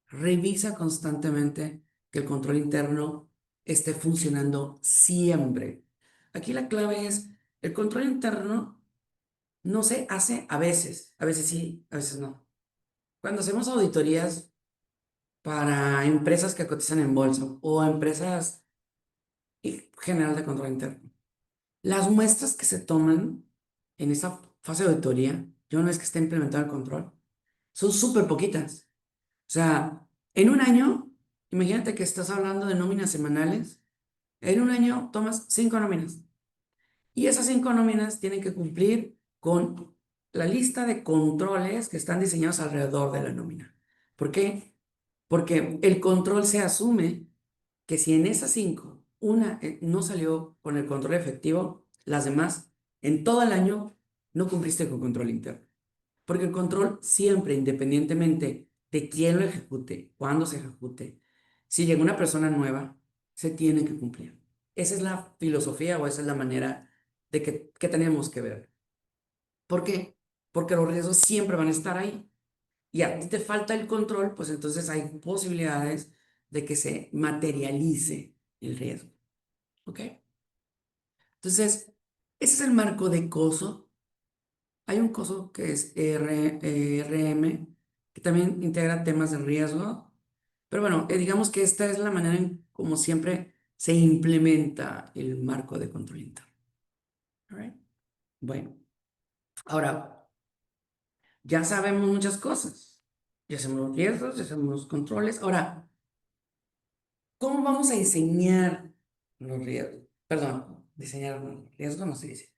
Revisa constantemente que el control interno esté funcionando siempre. Aquí la clave es, el control interno no se hace a veces sí, a veces no. Cuando hacemos auditorías para empresas que cotizan en bolsa o empresas general de control interno, las muestras que se toman en esa fase de auditoría, ya una vez que está implementado el control, son súper poquitas. O sea, en un año, imagínate que estás hablando de nóminas semanales, en un año tomas 5 nóminas. Y esas 5 nóminas tienen que cumplir con la lista de controles que están diseñados alrededor de la nómina. ¿Por qué? Porque el control se asume que si en esas 5, una no salió con el control efectivo, las demás, en todo el año, no cumpliste con control interno. Porque el control siempre, independientemente de quién lo ejecute, cuándo se ejecute, si llega una persona nueva, se tiene que cumplir. Esa es la filosofía o esa es la manera de que tenemos que ver. ¿Por qué? Porque los riesgos siempre van a estar ahí. Y a ti te falta el control, pues entonces hay posibilidades de que se materialice el riesgo. ¿Ok? Entonces, ese es el marco de Coso. Hay un Coso que es RM, que también integra temas de riesgo. Pero bueno, digamos que esta es la manera en como siempre se implementa el marco de control interno. All right. Bueno, ahora ya sabemos muchas cosas. Ya sabemos los riesgos, ya sabemos los controles. Ahora, ¿cómo vamos a diseñar los riesgos? Perdón, diseñar los riesgos no se dice.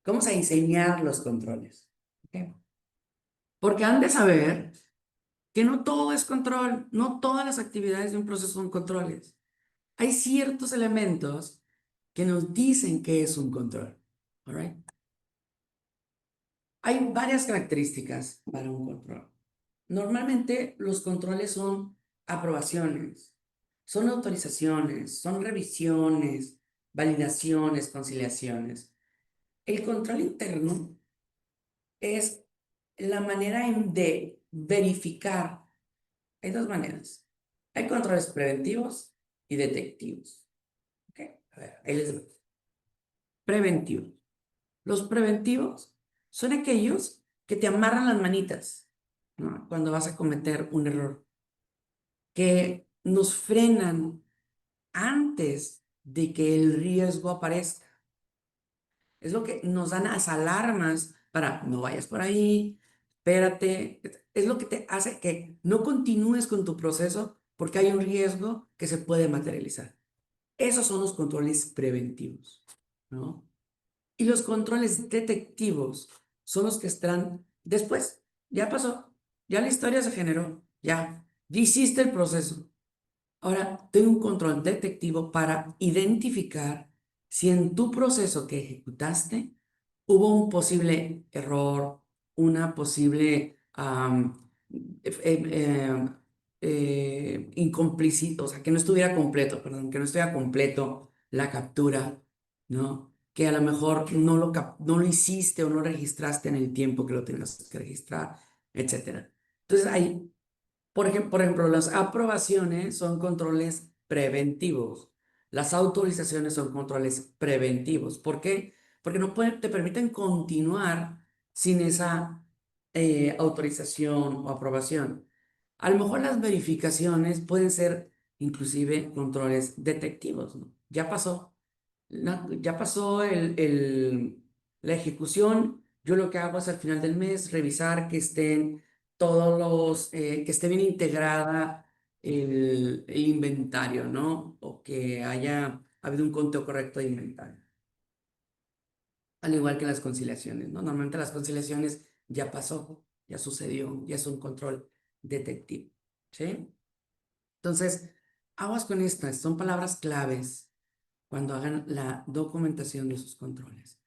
¿Cómo vamos a diseñar los controles? ¿Okay? Porque han de saber que no todo es control, no todas las actividades de un proceso son controles. Hay ciertos elementos que nos dicen qué es un control. All right? Hay varias características para un control. Normalmente los controles son aprobaciones, son autorizaciones, son revisiones, validaciones, conciliaciones. El control interno es la manera de verificar. Hay dos maneras. Hay controles preventivos y detectivos. ¿Ok? A ver, ahí les voy. Preventivos. Los preventivos son aquellos que te amarran las manitas, ¿no? Cuando vas a cometer un error, que nos frenan antes de que el riesgo aparezca. Es lo que nos dan las alarmas para no vayas por ahí, espérate. Es lo que te hace que no continúes con tu proceso porque hay un riesgo que se puede materializar. Esos son los controles preventivos, ¿no? Y los controles detectivos son los que están después. Ya pasó, ya la historia se generó, ya hiciste el proceso. Ahora, tengo un control detectivo para identificar si en tu proceso que ejecutaste hubo un posible error, una posible o sea, que no estuviera completo, perdón, que no estuviera completo la captura, ¿no? Que a lo mejor no lo hiciste o no registraste en el tiempo que lo tenías que registrar, etcétera. Entonces, por ejemplo, las aprobaciones son controles preventivos. Las autorizaciones son controles preventivos. ¿Por qué? Porque te permiten continuar sin esa autorización o aprobación. A lo mejor las verificaciones pueden ser inclusive controles detectivos, ¿no? Ya pasó. Ya pasó la ejecución. Yo lo que hago es al final del mes revisar que estén que esté bien integrada el inventario, ¿no? O que haya habido un conteo correcto de inventario. Al igual que las conciliaciones, ¿no? Normalmente las conciliaciones ya pasó, ya sucedió, ya es un control detectivo, ¿sí? Entonces, aguas con estas, son palabras claves cuando hagan la documentación de sus controles.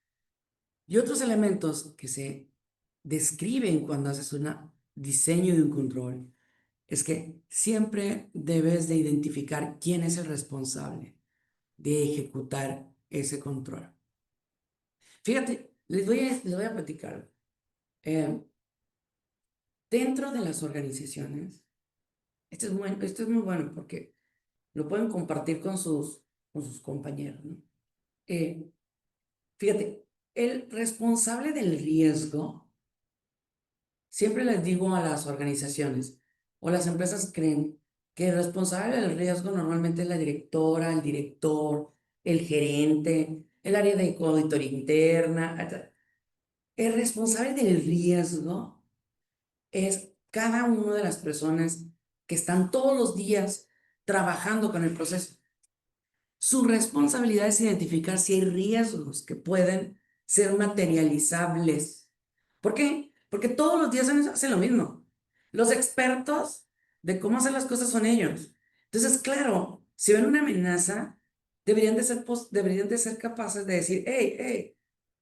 Y otros elementos que se describen cuando haces un diseño de un control es que siempre debes de identificar quién es el responsable de ejecutar ese control. Fíjate, les voy a platicar. Eh, Dentro de las organizaciones, esto es muy bueno porque lo pueden compartir con sus compañeros, ¿no? Eh, Fíjate, el responsable del riesgo, siempre les digo a las organizaciones o las empresas creen que el responsable del riesgo normalmente es la directora, el director, el gerente, el área de auditoría interna. El responsable del riesgo es cada una de las personas que están todos los días trabajando con el proceso. Su responsabilidad es identificar si hay riesgos que pueden ser materializables. ¿Por qué? Porque todos los días hacen lo mismo. Los expertos de cómo hacer las cosas son ellos. Entonces, claro, si ven una amenaza, deberían de ser capaces de decir, hey, hey,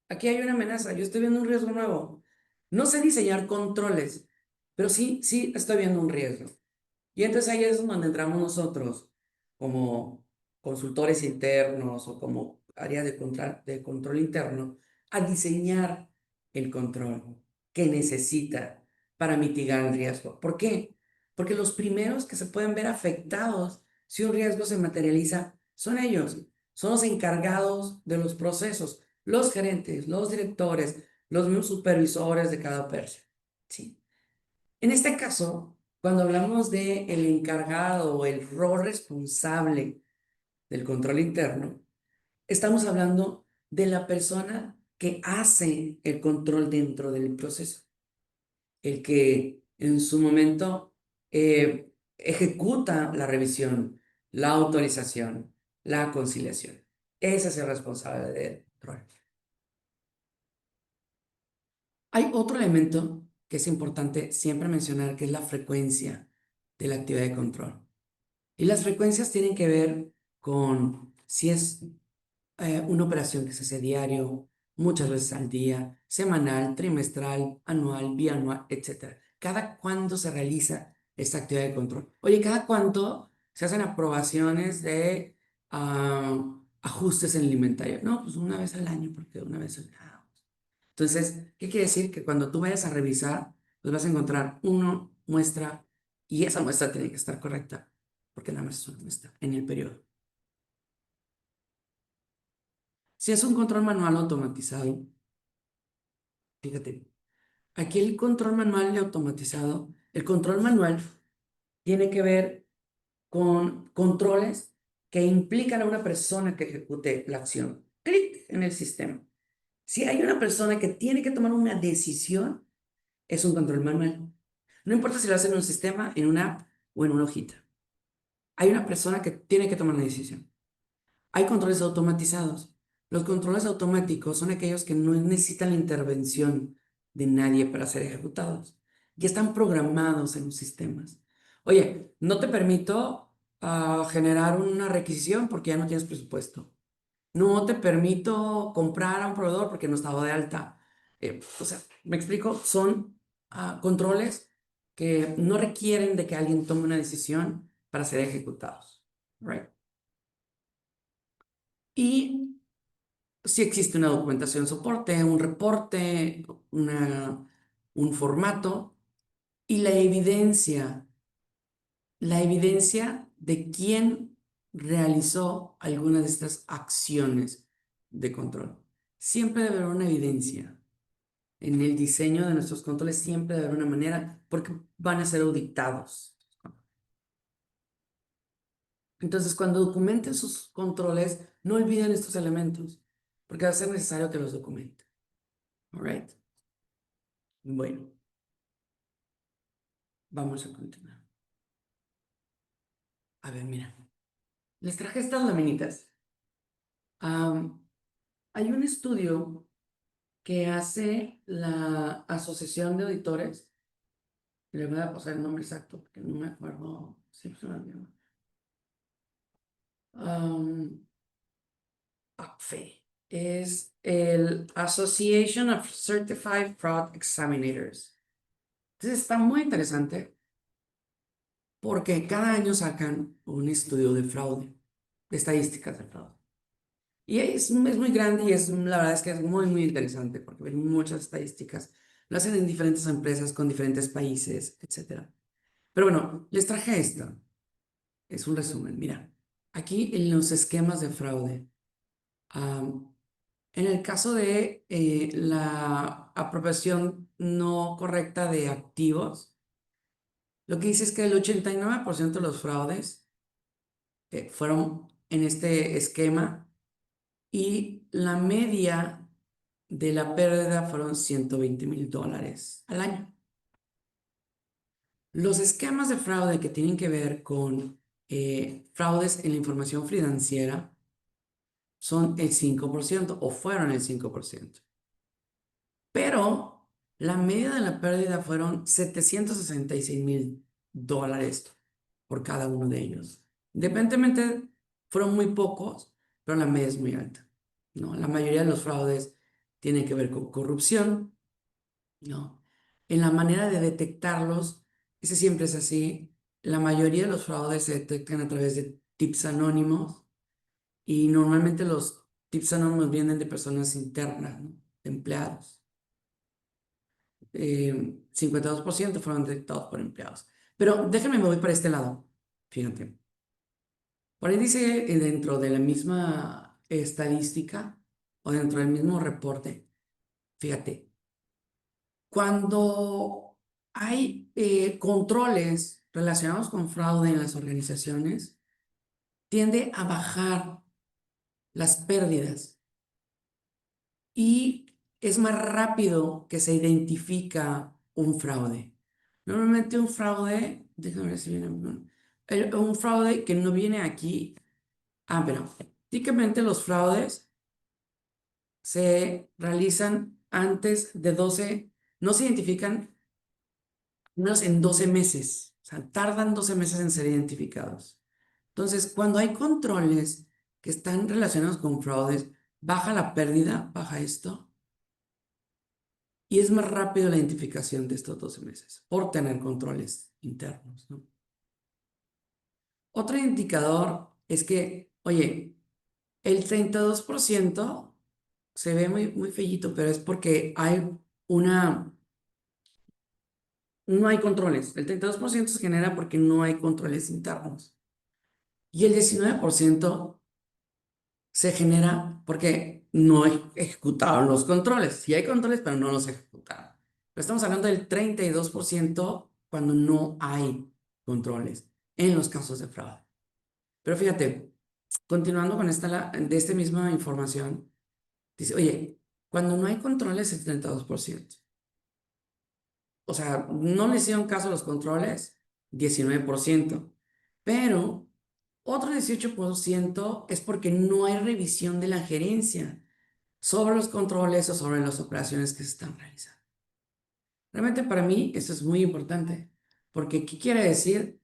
aquí hay una amenaza, yo estoy viendo un riesgo nuevo. No sé diseñar controles, pero sí estoy viendo un riesgo. Y entonces ahí es donde entramos nosotros como consultores internos o como área de control interno a diseñar el control que necesita para mitigar el riesgo. ¿Por qué? Porque los primeros que se pueden ver afectados si un riesgo se materializa son ellos, son los encargados de los procesos, los gerentes, los directores, los mismos supervisores de cada operación. ¿Sí? En este caso, cuando hablamos de el encargado o el rol responsable del control interno, estamos hablando de la persona que hace el control dentro del proceso, el que en su momento ejecuta la revisión, la autorización, la conciliación. Ese es el responsable del control. Hay otro elemento que es importante siempre mencionar, que es la frecuencia de la actividad de control. Y las frecuencias tienen que ver con si es una operación que se hace diario, muchas veces al día, semanal, trimestral, anual, bianual, etcétera. ¿Cada cuándo se realiza esta actividad de control? Oye, ¿cada cuánto se hacen aprobaciones de ajustes en el inventario? No, pues una vez al año, porque una vez al año. Entonces, ¿qué quiere decir? Que cuando tú vayas a revisar, pues vas a encontrar una muestra y esa muestra tiene que estar correcta, porque nada más es una muestra en el periodo. Si es un control manual automatizado, fíjate, aquí el control manual y automatizado, el control manual tiene que ver con controles que implican a una persona que ejecute la acción. Clic en el sistema. Si hay una persona que tiene que tomar una decisión, es un control manual. No importa si lo hace en un sistema, en una app o en una hojita. Hay una persona que tiene que tomar una decisión. Hay controles automatizados. Los controles automáticos son aquellos que no necesitan la intervención de nadie para ser ejecutados. Ya están programados en los sistemas. Oye, no te permito generar una requisición porque ya no tienes presupuesto. No te permito comprar a un proveedor porque no estaba de alta. O sea, me explico, son controles que no requieren de que alguien tome una decisión para ser ejecutados. Right? Y si existe una documentación soporte, un reporte, un formato y la evidencia de quién realizó alguna de estas acciones de control. Siempre debe haber una evidencia. En el diseño de nuestros controles siempre debe haber una manera, porque van a ser auditados. Entonces, cuando documenten sus controles, no olviden estos elementos, porque va a ser necesario que los documenten. All right. Bueno, vamos a continuar. A ver, mira. Les traje estas laminitas. Hay un estudio que hace la Asociación de Auditores. Le voy a pasar el nombre exacto porque no me acuerdo. Sí, se me olvidó. ACFE. Es el Association of Certified Fraud Examinators. Entonces está muy interesante porque cada año sacan un estudio de fraude, de estadísticas de fraude. Y es muy grande y la verdad es que es muy, muy interesante porque ven muchas estadísticas. Lo hacen en diferentes empresas con diferentes países, etc. Pero bueno, les traje esto. Es un resumen. Mira, aquí en los esquemas de fraude, en el caso de la apropiación no correcta de activos, lo que dice es que el 89% de los fraudes fueron en este esquema y la media de la pérdida fueron $120,000 al año. Los esquemas de fraude que tienen que ver con fraudes en la información financiera son el 5% o fueron el 5%. Pero la media de la pérdida fueron $766,000 por cada uno de ellos. Independientemente, fueron muy pocos, pero la media es muy alta, ¿no? La mayoría de los fraudes tienen que ver con corrupción, ¿no? En la manera de detectarlos, ese siempre es así. La mayoría de los fraudes se detectan a través de tips anónimos y normalmente los tips anónimos vienen de personas internas, ¿no? De empleados. 52% fueron detectados por empleados. Pero déjenme, me voy para este lado. Fíjate. Por ahí dice dentro de la misma estadística o dentro del mismo reporte, fíjate, cuando hay controles relacionados con fraude en las organizaciones, tiende a bajar las pérdidas y es más rápido que se identifica un fraude. Normalmente un fraude, déjame ver si viene, un fraude que no viene aquí. Pero típicamente los fraudes se realizan antes de 12, no se identifican menos en 12 meses, o sea, tardan 12 meses en ser identificados. Entonces, cuando hay controles que están relacionados con fraudes, baja la pérdida, baja esto, y es más rápido la identificación de estos 12 meses por tener controles internos, ¿no? Otro indicador es que, oye, el 32% se ve muy, muy feíto, pero es porque no hay controles. El 32% se genera porque no hay controles internos. Y el 19% se genera porque no ejecutaron los controles. Sí hay controles, pero no los ejecutaron. Pero estamos hablando del 32% cuando no hay controles en los casos de fraude. Pero fíjate, continuando con esta misma información, dice, oye, cuando no hay controles el 32%. O sea, no le hicieron caso a los controles, 19%. Pero otro 18% es porque no hay revisión de la gerencia sobre los controles o sobre las operaciones que se están realizando. Realmente para mí eso es muy importante, porque ¿qué quiere decir?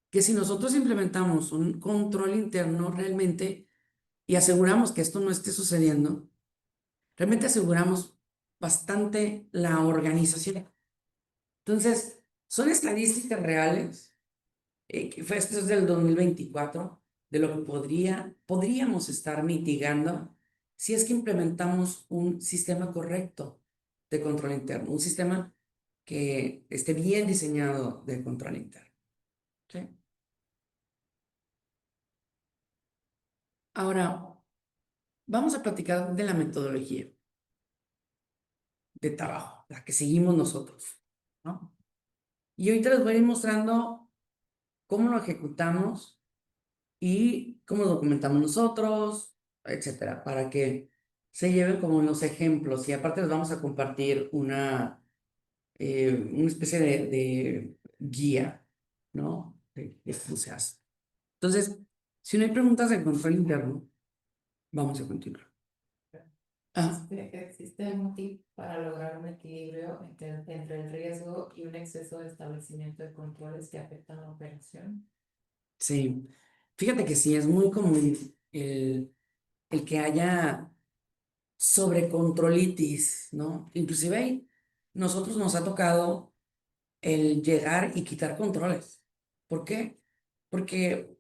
Que si nosotros implementamos un control interno realmente y aseguramos que esto no esté sucediendo, realmente aseguramos bastante la organización. Entonces, son estadísticas reales, esto es del 2024, de lo que podríamos estar mitigando si es que implementamos un sistema correcto de control interno, un sistema que esté bien diseñado de control interno. ¿Sí? Ahora, vamos a platicar de la metodología de trabajo, la que seguimos nosotros, ¿no? Y ahorita les voy a ir mostrando cómo lo ejecutamos y cómo lo documentamos nosotros, etcétera, para que se lleven como los ejemplos. Y aparte les vamos a compartir una especie de guía, ¿no? De cómo se hace. Entonces, si no hay preguntas de control interno, vamos a continuar. Ah, Existe un tip para lograr un equilibrio entre el riesgo y un exceso de establecimiento de controles que afectan la operación. sí. Fíjate que sí, es muy común el que haya sobrecontrolitis, ¿no? Inclusive ahí, nosotros nos ha tocado el llegar y quitar controles. ¿Por qué? Porque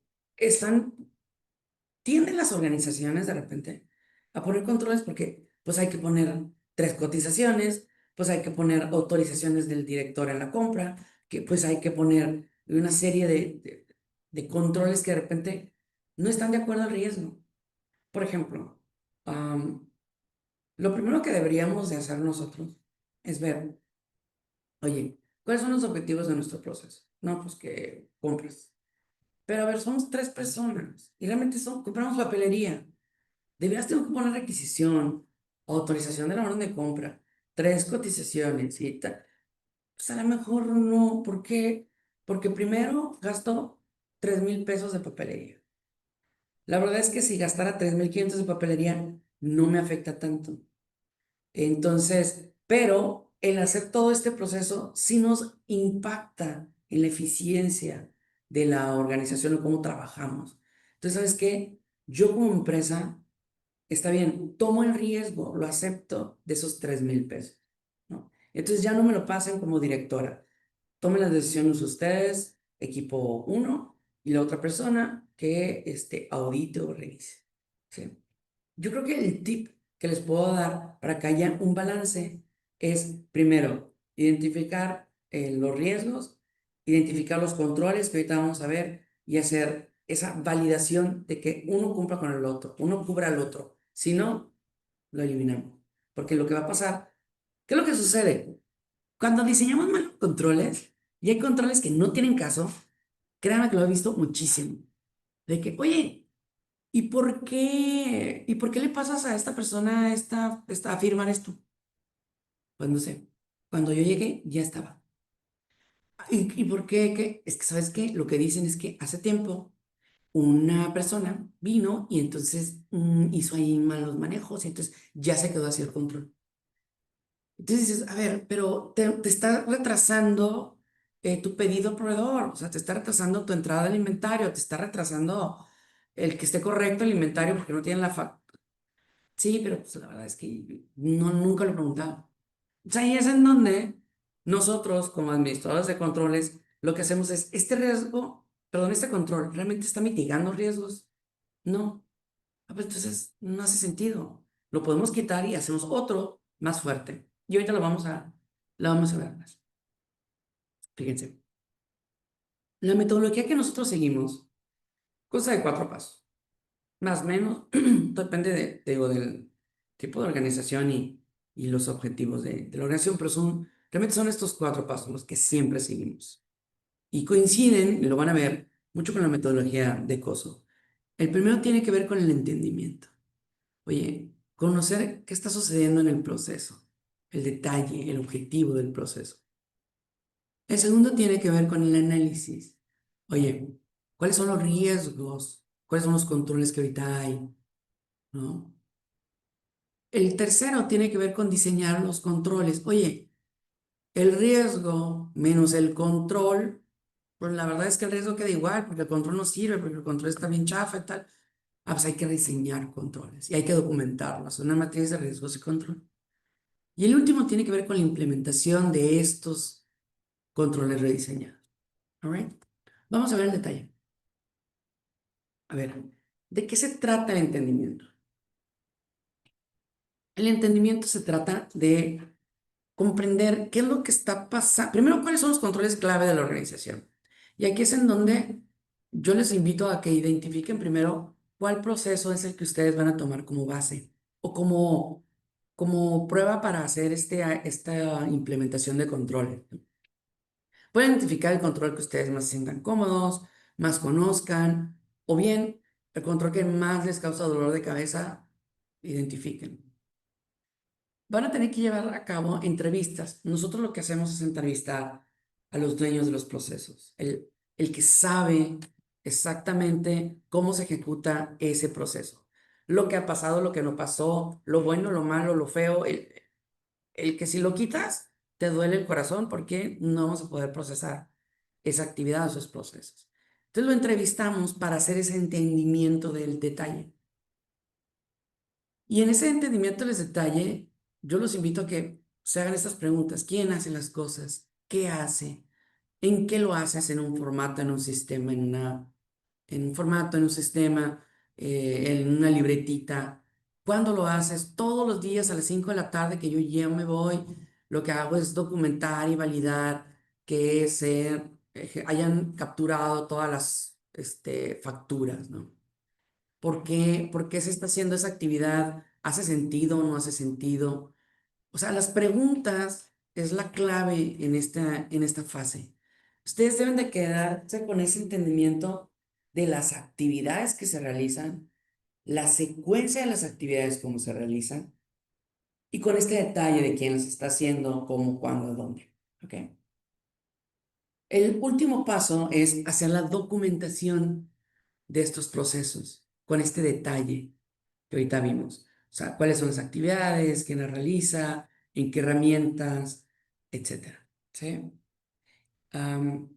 tienden las organizaciones de repente a poner controles porque pues hay que poner 3 cotizaciones, pues hay que poner autorizaciones del director en la compra, que pues hay que poner una serie de controles que de repente no están de acuerdo al riesgo. Por ejemplo, lo primero que deberíamos de hacer nosotros es ver, oye, ¿cuáles son los objetivos de nuestro proceso? No, pues que compres. Pero a ver, somos 3 personas y realmente compramos papelería. Deberías tener que poner requisición, autorización de la orden de compra, 3 cotizaciones y tal. Pues a lo mejor no. ¿Por qué? Porque primero gasto 3,000 pesos de papelería. La verdad es que si gastara 3,500 de papelería, no me afecta tanto. Entonces, pero el hacer todo este proceso sí nos impacta en la eficiencia de la organización o cómo trabajamos. Entonces, ¿sabes qué? Yo como empresa, está bien, tomo el riesgo, lo acepto de esos 3,000 pesos, ¿no? Entonces ya no me lo pasen como directora. Tomen las decisiones ustedes, equipo 1, y la otra persona que audite o revise. ¿Sí? Yo creo que el tip que les puedo dar para que haya un balance es, primero, identificar los riesgos, identificar los controles que ahorita vamos a ver y hacer esa validación de que uno cumpla con el otro, uno cubra al otro. Si no, lo eliminamos. Porque lo que va a pasar, ¿qué es lo que sucede? Cuando diseñamos malos controles y hay controles que no tienen caso, créanme que lo he visto muchísimo. De que, oye, ¿y por qué le pasas a esta persona a firmar esto? Pues no sé. Cuando yo llegué, ya estaba. ¿Y por qué? Es que, ¿sabes qué? Lo que dicen es que hace tiempo una persona vino y entonces hizo ahí malos manejos y entonces ya se quedó así el control. Entonces dices, a ver, pero te está retrasando tu pedido al proveedor, o sea, te está retrasando tu entrada al inventario, te está retrasando el que esté correcto el inventario porque no tienen la factura. Sí, pero pues la verdad es que no, nunca lo he preguntado. O sea, ahí es en donde nosotros, como administradores de controles, lo que hacemos es, este riesgo, perdón, este control, ¿realmente está mitigando riesgos? No. Ah, pues entonces no hace sentido. Lo podemos quitar y hacemos otro más fuerte. Y ahorita lo vamos a ver más. Fíjense. La metodología que nosotros seguimos consta de 4 pasos. Más o menos, depende te digo, del tipo de organización y los objetivos de la organización, pero realmente son estos 4 pasos los que siempre seguimos. Y coinciden, y lo van a ver, mucho con la metodología de COSO. El primero tiene que ver con el entendimiento. Oye, conocer qué está sucediendo en el proceso, el detalle, el objetivo del proceso. El segundo tiene que ver con el análisis. Oye, ¿cuáles son los riesgos? ¿Cuáles son los controles que ahorita hay? ¿No? El tercero tiene que ver con diseñar los controles. Oye, el riesgo menos el control, pues la verdad es que el riesgo queda igual, porque el control no sirve, porque el control está bien chafa y tal. Ah, pues hay que diseñar controles y hay que documentarlos. Son una matriz de riesgos y control. Y el último tiene que ver con la implementación de estos controles rediseñados. All right. Vamos a ver el detalle. A ver, ¿de qué se trata el entendimiento? El entendimiento se trata de comprender qué es lo que está pasando. Primero, cuáles son los controles clave de la organización. Y aquí es en donde yo les invito a que identifiquen primero cuál proceso es el que ustedes van a tomar como base o como prueba para hacer esta implementación de controles. Pueden identificar el control que ustedes más se sientan cómodos, más conozcan, o bien el control que más les causa dolor de cabeza, identifiquen. Van a tener que llevar a cabo entrevistas. Nosotros lo que hacemos es entrevistar a los dueños de los procesos, el que sabe exactamente cómo se ejecuta ese proceso. Lo que ha pasado, lo que no pasó, lo bueno, lo malo, lo feo, el que si lo quitas, te duele el corazón porque no vamos a poder procesar esa actividad, esos procesos. Entonces lo entrevistamos para hacer ese entendimiento del detalle. Y en ese entendimiento del detalle, yo los invito a que se hagan estas preguntas. ¿Quién hace las cosas? ¿Qué hace? ¿En qué lo haces? ¿En un formato, en un sistema, en un formato, en un sistema, en una libretita? ¿Cuándo lo haces? Todos los días a las 5 de la tarde que yo ya me voy, lo que hago es documentar y validar que hayan capturado todas las facturas, ¿no? ¿Por qué se está haciendo esa actividad? ¿Hace sentido o no hace sentido? O sea, las preguntas es la clave en esta fase. Ustedes deben de quedarse con ese entendimiento de las actividades que se realizan, la secuencia de las actividades, cómo se realizan, y con este detalle de quién las está haciendo, cómo, cuándo, dónde. ¿Ok? El último paso es hacer la documentación de estos procesos, con este detalle que ahorita vimos. O sea, cuáles son las actividades, quién las realiza, en qué herramientas, etcétera. ¿Sí? Am,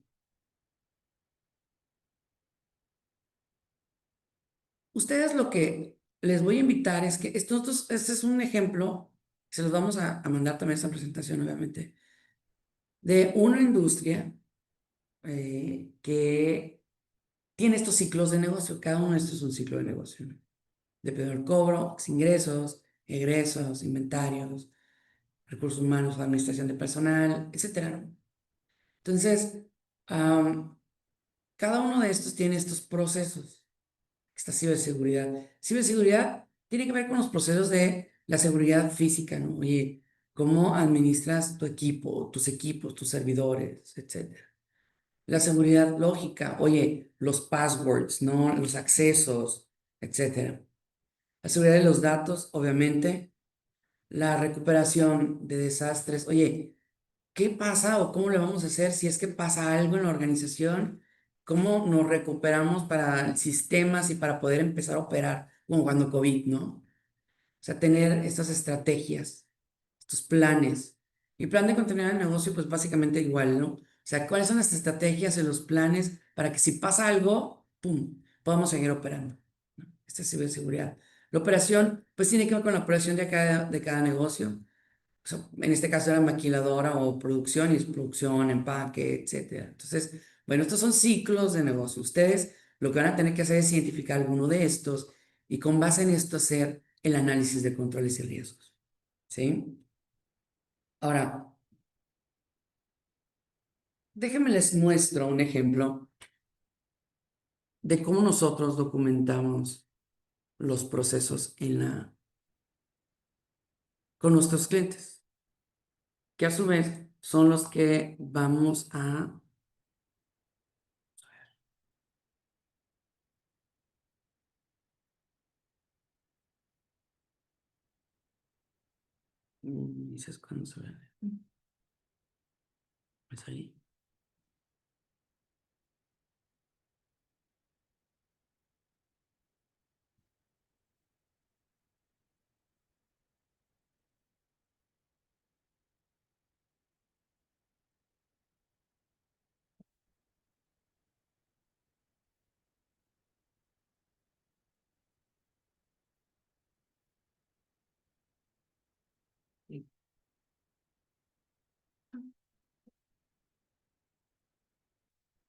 Ustedes lo que les voy a invitar es que este es un ejemplo, se los vamos a mandar también esta presentación, obviamente, de una industria que tiene estos ciclos de negocio. Cada uno de estos es un ciclo de negocio, ¿no? Dependiendo del cobro, ingresos, egresos, inventarios, recursos humanos, administración de personal, etcétera. Entonces, am, cada uno de estos tiene estos procesos. Esta ciberseguridad. Ciberseguridad tiene que ver con los procesos de la seguridad física, ¿no? Oye, cómo administras tu equipo, tus equipos, tus servidores, etcétera. La seguridad lógica, oye, los passwords, ¿no? Los accesos, etcétera. La seguridad de los datos, obviamente. La recuperación de desastres. Oye, ¿qué pasa o cómo le vamos a hacer si es que pasa algo en la organización? ¿Cómo nos recuperamos para sistemas y para poder empezar a operar como cuando COVID, ¿no? O sea, tener estas estrategias, estos planes. Y plan de continuidad de negocio, pues básicamente igual, ¿no? O sea, ¿cuáles son las estrategias y los planes para que si pasa algo, ¡pum!, podamos seguir operando? Esta es ciberseguridad. La operación, pues tiene que ver con la operación de cada negocio. O sea, en este caso era maquiladora o producción, y es producción, empaque, etcétera. Entonces, bueno, estos son ciclos de negocio. Ustedes lo que van a tener que hacer es identificar alguno de estos y con base en esto hacer el análisis de controles y riesgos. ¿Sí? Ahora, déjenme les muestro un ejemplo de cómo nosotros documentamos los procesos con nuestros clientes, que a su vez son los que vamos a... Dices cuándo se ve. Pues ahí.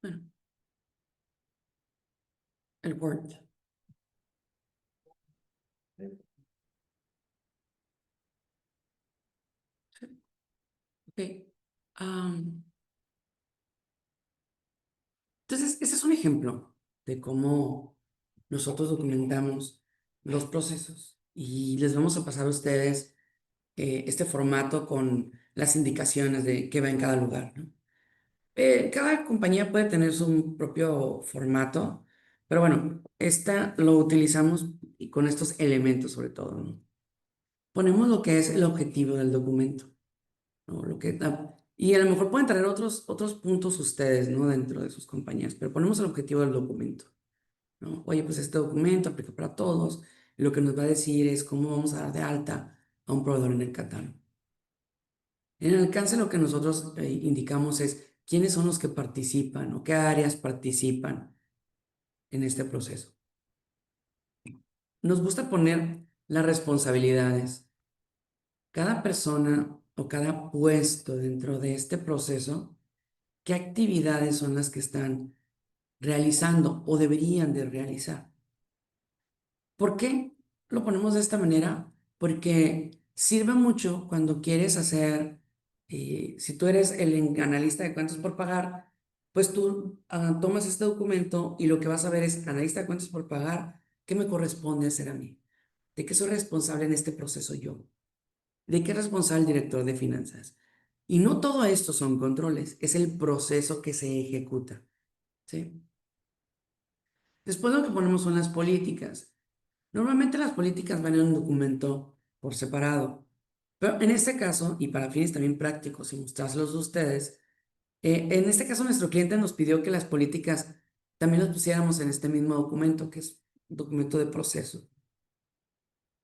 Bueno, el Word. Ok. Am, entonces, ese es un ejemplo de cómo nosotros documentamos los procesos y les vamos a pasar a ustedes este formato con las indicaciones de qué va en cada lugar, ¿no? Cada compañía puede tener su propio formato, pero bueno, esta lo utilizamos y con estos elementos sobre todo, ¿no? Ponemos lo que es el objetivo del documento, ¿no? Y a lo mejor pueden traer otros puntos ustedes, ¿no? Dentro de sus compañías, pero ponemos el objetivo del documento, ¿no? Oye, pues este documento aplica para todos, y lo que nos va a decir es cómo vamos a dar de alta a un proveedor en el catálogo. En el alcance lo que nosotros indicamos es quiénes son los que participan o qué áreas participan en este proceso. Nos gusta poner las responsabilidades. Cada persona o cada puesto dentro de este proceso, ¿qué actividades son las que están realizando o deberían de realizar? ¿Por qué lo ponemos de esta manera? Porque sirve mucho cuando quieres hacer, si tú eres el analista de cuentas por pagar, pues tú tomas este documento y lo que vas a ver es analista de cuentas por pagar, ¿qué me corresponde hacer a mí? ¿De qué soy responsable en este proceso yo? ¿De qué es responsable el director de finanzas? Y no todo esto son controles, es el proceso que se ejecuta, ¿sí? Después lo que ponemos son las políticas. Normalmente las políticas van en un documento por separado, pero en este caso, y para fines también prácticos y mostrárselos a ustedes, en este caso nuestro cliente nos pidió que las políticas también las pusiéramos en este mismo documento, que es un documento de proceso.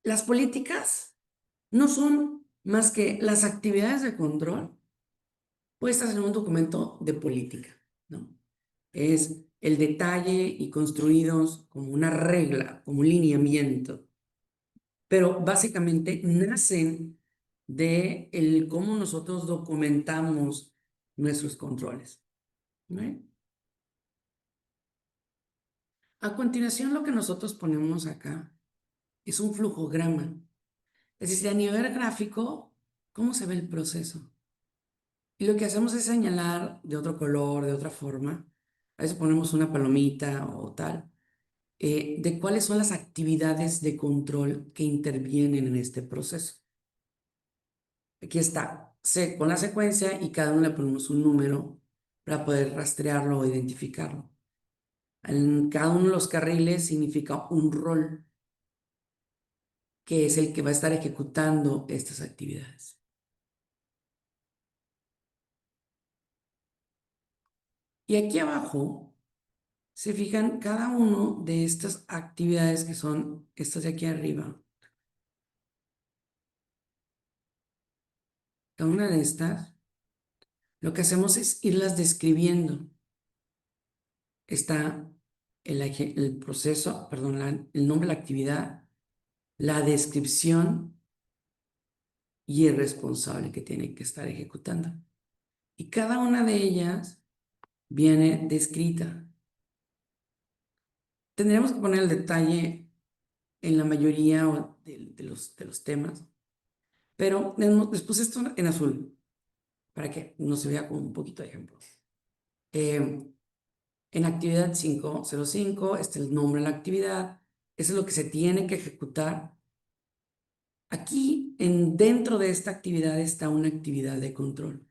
Las políticas no son más que las actividades de control puestas en un documento de política, ¿no? Es el detalle y construidos como una regla, como un lineamiento, pero básicamente nacen de cómo nosotros documentamos nuestros controles, ¿no? A continuación, lo que nosotros ponemos acá es un flujograma. Es decir, a nivel gráfico, ¿cómo se ve el proceso? Y lo que hacemos es señalar de otro color, de otra forma. A veces ponemos una palomita o tal, de cuáles son las actividades de control que intervienen en este proceso. Aquí está, con la secuencia y cada uno le ponemos un número para poder rastrearlo o identificarlo. En cada uno de los carriles significa un rol, que es el que va a estar ejecutando estas actividades. Y aquí abajo se fijan cada uno de estas actividades que son estas de aquí arriba. Cada una de estas, lo que hacemos es irlas describiendo. Está el proceso, perdón, el nombre de la actividad, la descripción y el responsable que tiene que estar ejecutando. Y cada una de ellas viene descrita. Tendríamos que poner el detalle en la mayoría de los temas, pero les puse esto en azul para que no se vea como un poquito de ejemplo. En actividad 505, este es el nombre de la actividad, eso es lo que se tiene que ejecutar. Aquí, dentro de esta actividad está una actividad de control.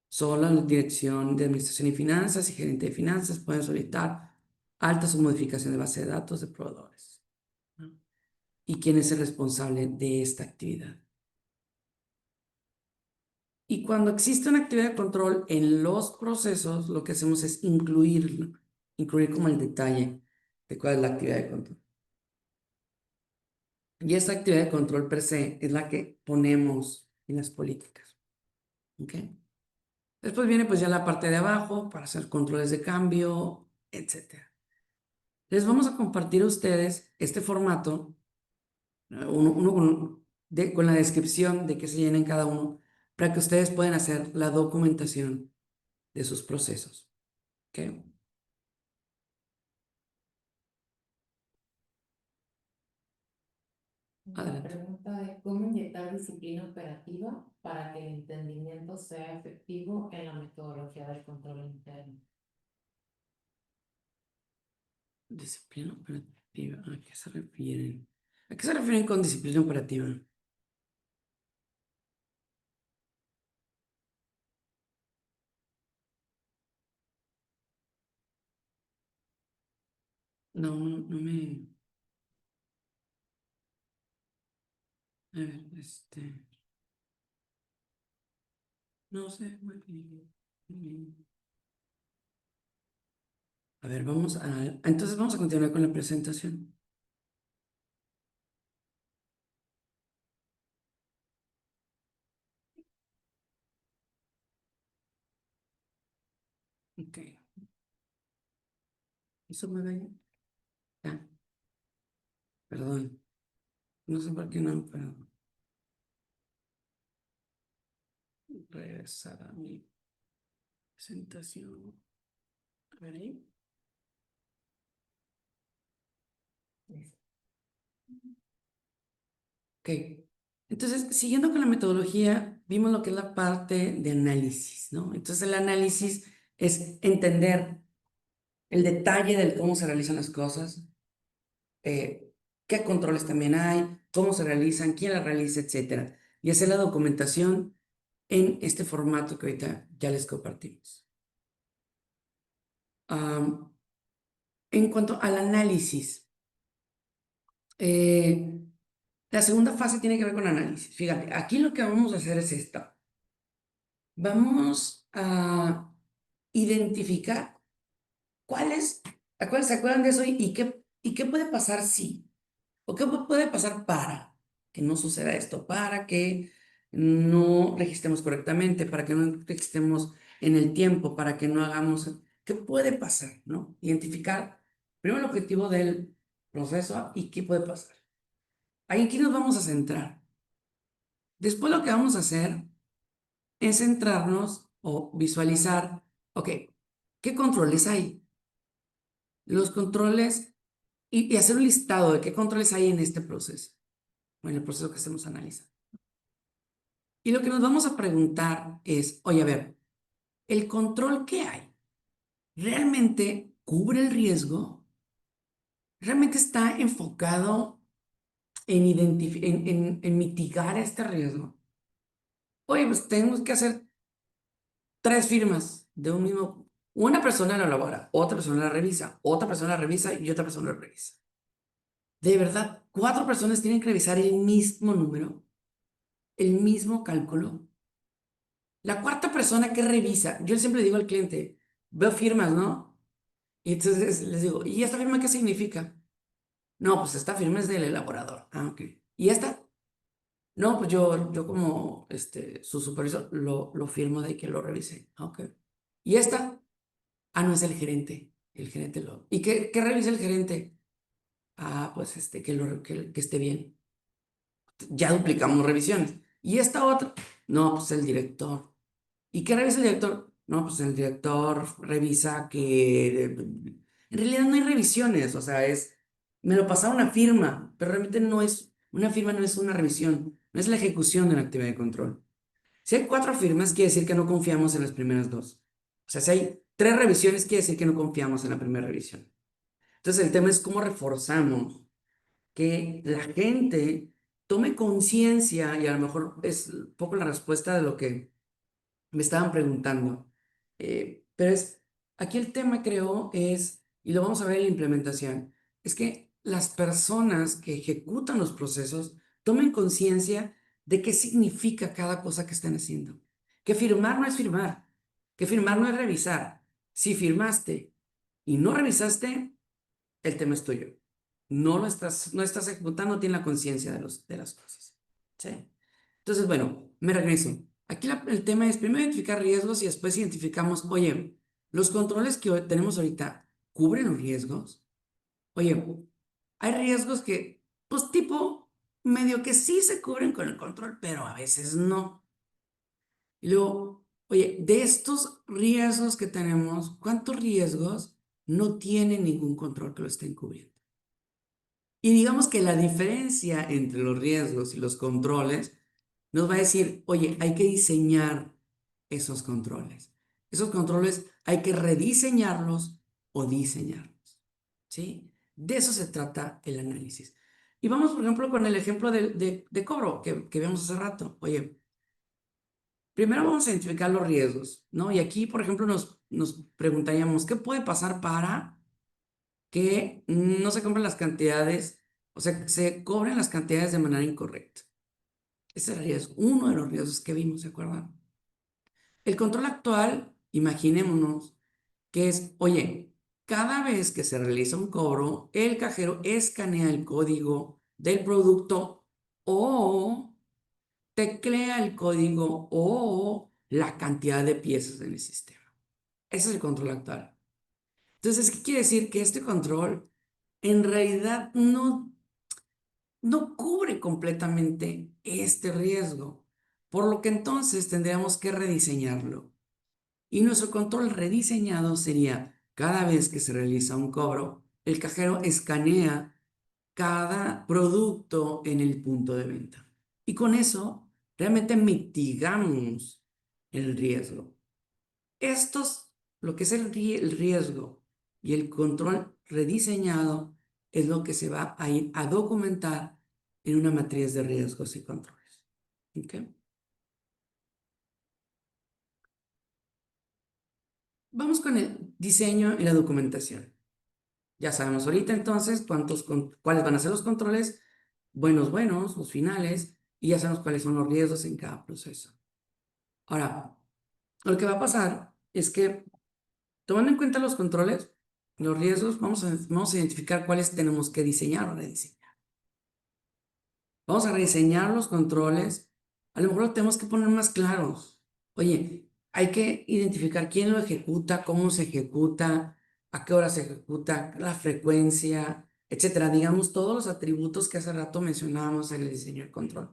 Solo la Dirección de Administración y Finanzas y Gerente de Finanzas pueden solicitar altas o modificación de base de datos de proveedores, ¿no? ¿Y quién es el responsable de esta actividad? Y cuando existe una actividad de control en los procesos, lo que hacemos es incluir como el detalle de cuál es la actividad de control. Y esta actividad de control per se es la que ponemos en las políticas. ¿Ok? Después viene pues ya la parte de abajo para hacer controles de cambio, etc. Les vamos a compartir a ustedes este formato, con la descripción de qué se llena en cada uno, para que ustedes puedan hacer la documentación de sus procesos. ¿Ok? La Adelante. pregunta de cómo inyectar disciplina operativa para que el entendimiento sea efectivo en la metodología del control interno. Disciplina operativa, ¿a qué se refieren? ¿A qué se refieren con disciplina operativa? No me... A ver, no sé. A ver, entonces vamos a continuar con la presentación. Ok. ¿Eso me ve? Ya. Perdón. No sé por qué no, pero... Regresar a mi presentación. A ver ahí. Ok. Entonces, siguiendo con la metodología, vimos lo que es la parte de análisis, ¿no? Entonces, el análisis es entender el detalle del cómo se realizan las cosas, qué controles también hay, cómo se realizan, quién las realiza, etcétera. Y hacer la documentación en este formato que ahorita ya les compartimos. En cuanto al análisis, la segunda fase tiene que ver con análisis. Fíjate, aquí lo que vamos a hacer es esto. Vamos a identificar ¿se acuerdan de eso? ¿Y qué puede pasar si? ¿O qué puede pasar para que no suceda esto? Para que no registremos correctamente, para que no registremos en el tiempo, para que no hagamos... ¿Qué puede pasar? ¿No? Identificar primero el objetivo del proceso y qué puede pasar. Ahí aquí nos vamos a centrar. Después lo que vamos a hacer es centrarnos o visualizar, ok, ¿qué controles hay? Los controles y hacer un listado de qué controles hay en este proceso, o en el proceso que estemos analizando. Y lo que nos vamos a preguntar es, oye, a ver, ¿el control que hay realmente cubre el riesgo? ¿Realmente está enfocado en mitigar este riesgo? Oye, pues tenemos que hacer 3 firmas de un mismo. Una persona la elabora, otra persona la revisa, otra persona la revisa y otra persona la revisa. De verdad, 4 personas tienen que revisar el mismo número, el mismo cálculo. La cuarta persona que revisa, yo siempre digo al cliente, veo firmas, ¿no? Y entonces les digo, ¿y esta firma qué significa? No, pues esta firma es del elaborador. Ah, ok. ¿Y esta? No, pues yo como su supervisor lo firmo de que lo revise. Ah, ok. ¿Y esta? Ah, no, es el gerente. El gerente lo... ¿Y qué revisa el gerente? Ah, pues que esté bien. Ya duplicamos revisiones. ¿Y esta otra? No, pues el director. ¿Y qué revisa el director? No, pues el director revisa que... En realidad no hay revisiones, o sea, me lo pasaron a firma, pero realmente no es, una firma no es una revisión, no es la ejecución de una actividad de control. Si hay 4 firmas, quiere decir que no confiamos en las primeras 2. O sea, si hay 3 revisiones, quiere decir que no confiamos en la primera revisión. Entonces, el tema es cómo reforzamos que la gente tome conciencia, y a lo mejor es un poco la respuesta de lo que me estaban preguntando. Pero aquí el tema creo es, y lo vamos a ver en la implementación, es que las personas que ejecutan los procesos tomen conciencia de qué significa cada cosa que están haciendo. Que firmar no es firmar, que firmar no es revisar. Si firmaste y no revisaste, el tema es tuyo. No estás ejecutando, tienes la conciencia de las cosas. ¿Sí? Entonces, bueno, me regreso. Aquí el tema es primero identificar riesgos y después identificamos, oye, los controles que tenemos ahorita cubren los riesgos. Oye, hay riesgos que, pues tipo, medio que sí se cubren con el control, pero a veces no. Y luego, oye, de estos riesgos que tenemos, ¿cuántos riesgos no tienen ningún control que lo estén cubriendo? Y digamos que la diferencia entre los riesgos y los controles nos va a decir, oye, hay que diseñar esos controles. Esos controles hay que rediseñarlos o diseñarlos. ¿Sí? De eso se trata el análisis. Y vamos, por ejemplo, con el ejemplo de cobro que vimos hace rato. Oye, primero vamos a identificar los riesgos, ¿no? Y aquí, por ejemplo, nos preguntaríamos, ¿qué puede pasar para que no se compren las cantidades, o sea, se cobren las cantidades de manera incorrecta? Ese era uno de los riesgos que vimos, ¿se acuerdan? El control actual, imaginémonos, que es, oye, cada vez que se realiza un cobro, el cajero escanea el código del producto o teclea el código o la cantidad de piezas en el sistema. Ese es el control actual. Entonces, ¿qué quiere decir? Que este control en realidad no cubre completamente este riesgo, por lo que entonces tendríamos que rediseñarlo. Y nuestro control rediseñado sería, cada vez que se realiza un cobro, el cajero escanea cada producto en el punto de venta. Y con eso realmente mitigamos el riesgo. Lo que es el riesgo y el control rediseñado es lo que se va a ir a documentar en una matriz de riesgos y controles. ¿Ok? Vamos con el diseño y la documentación. Ya sabemos ahorita entonces cuáles van a ser los controles, buenos, los finales, y ya sabemos cuáles son los riesgos en cada proceso. Ahora, lo que va a pasar es que, tomando en cuenta los controles, los riesgos, vamos a identificar cuáles tenemos que diseñar o rediseñar. Vamos a rediseñar los controles. A lo mejor los tenemos que poner más claros. Oye, hay que identificar quién lo ejecuta, cómo se ejecuta, a qué hora se ejecuta, la frecuencia, etcétera. Digamos, todos los atributos que hace rato mencionábamos en el diseño del control.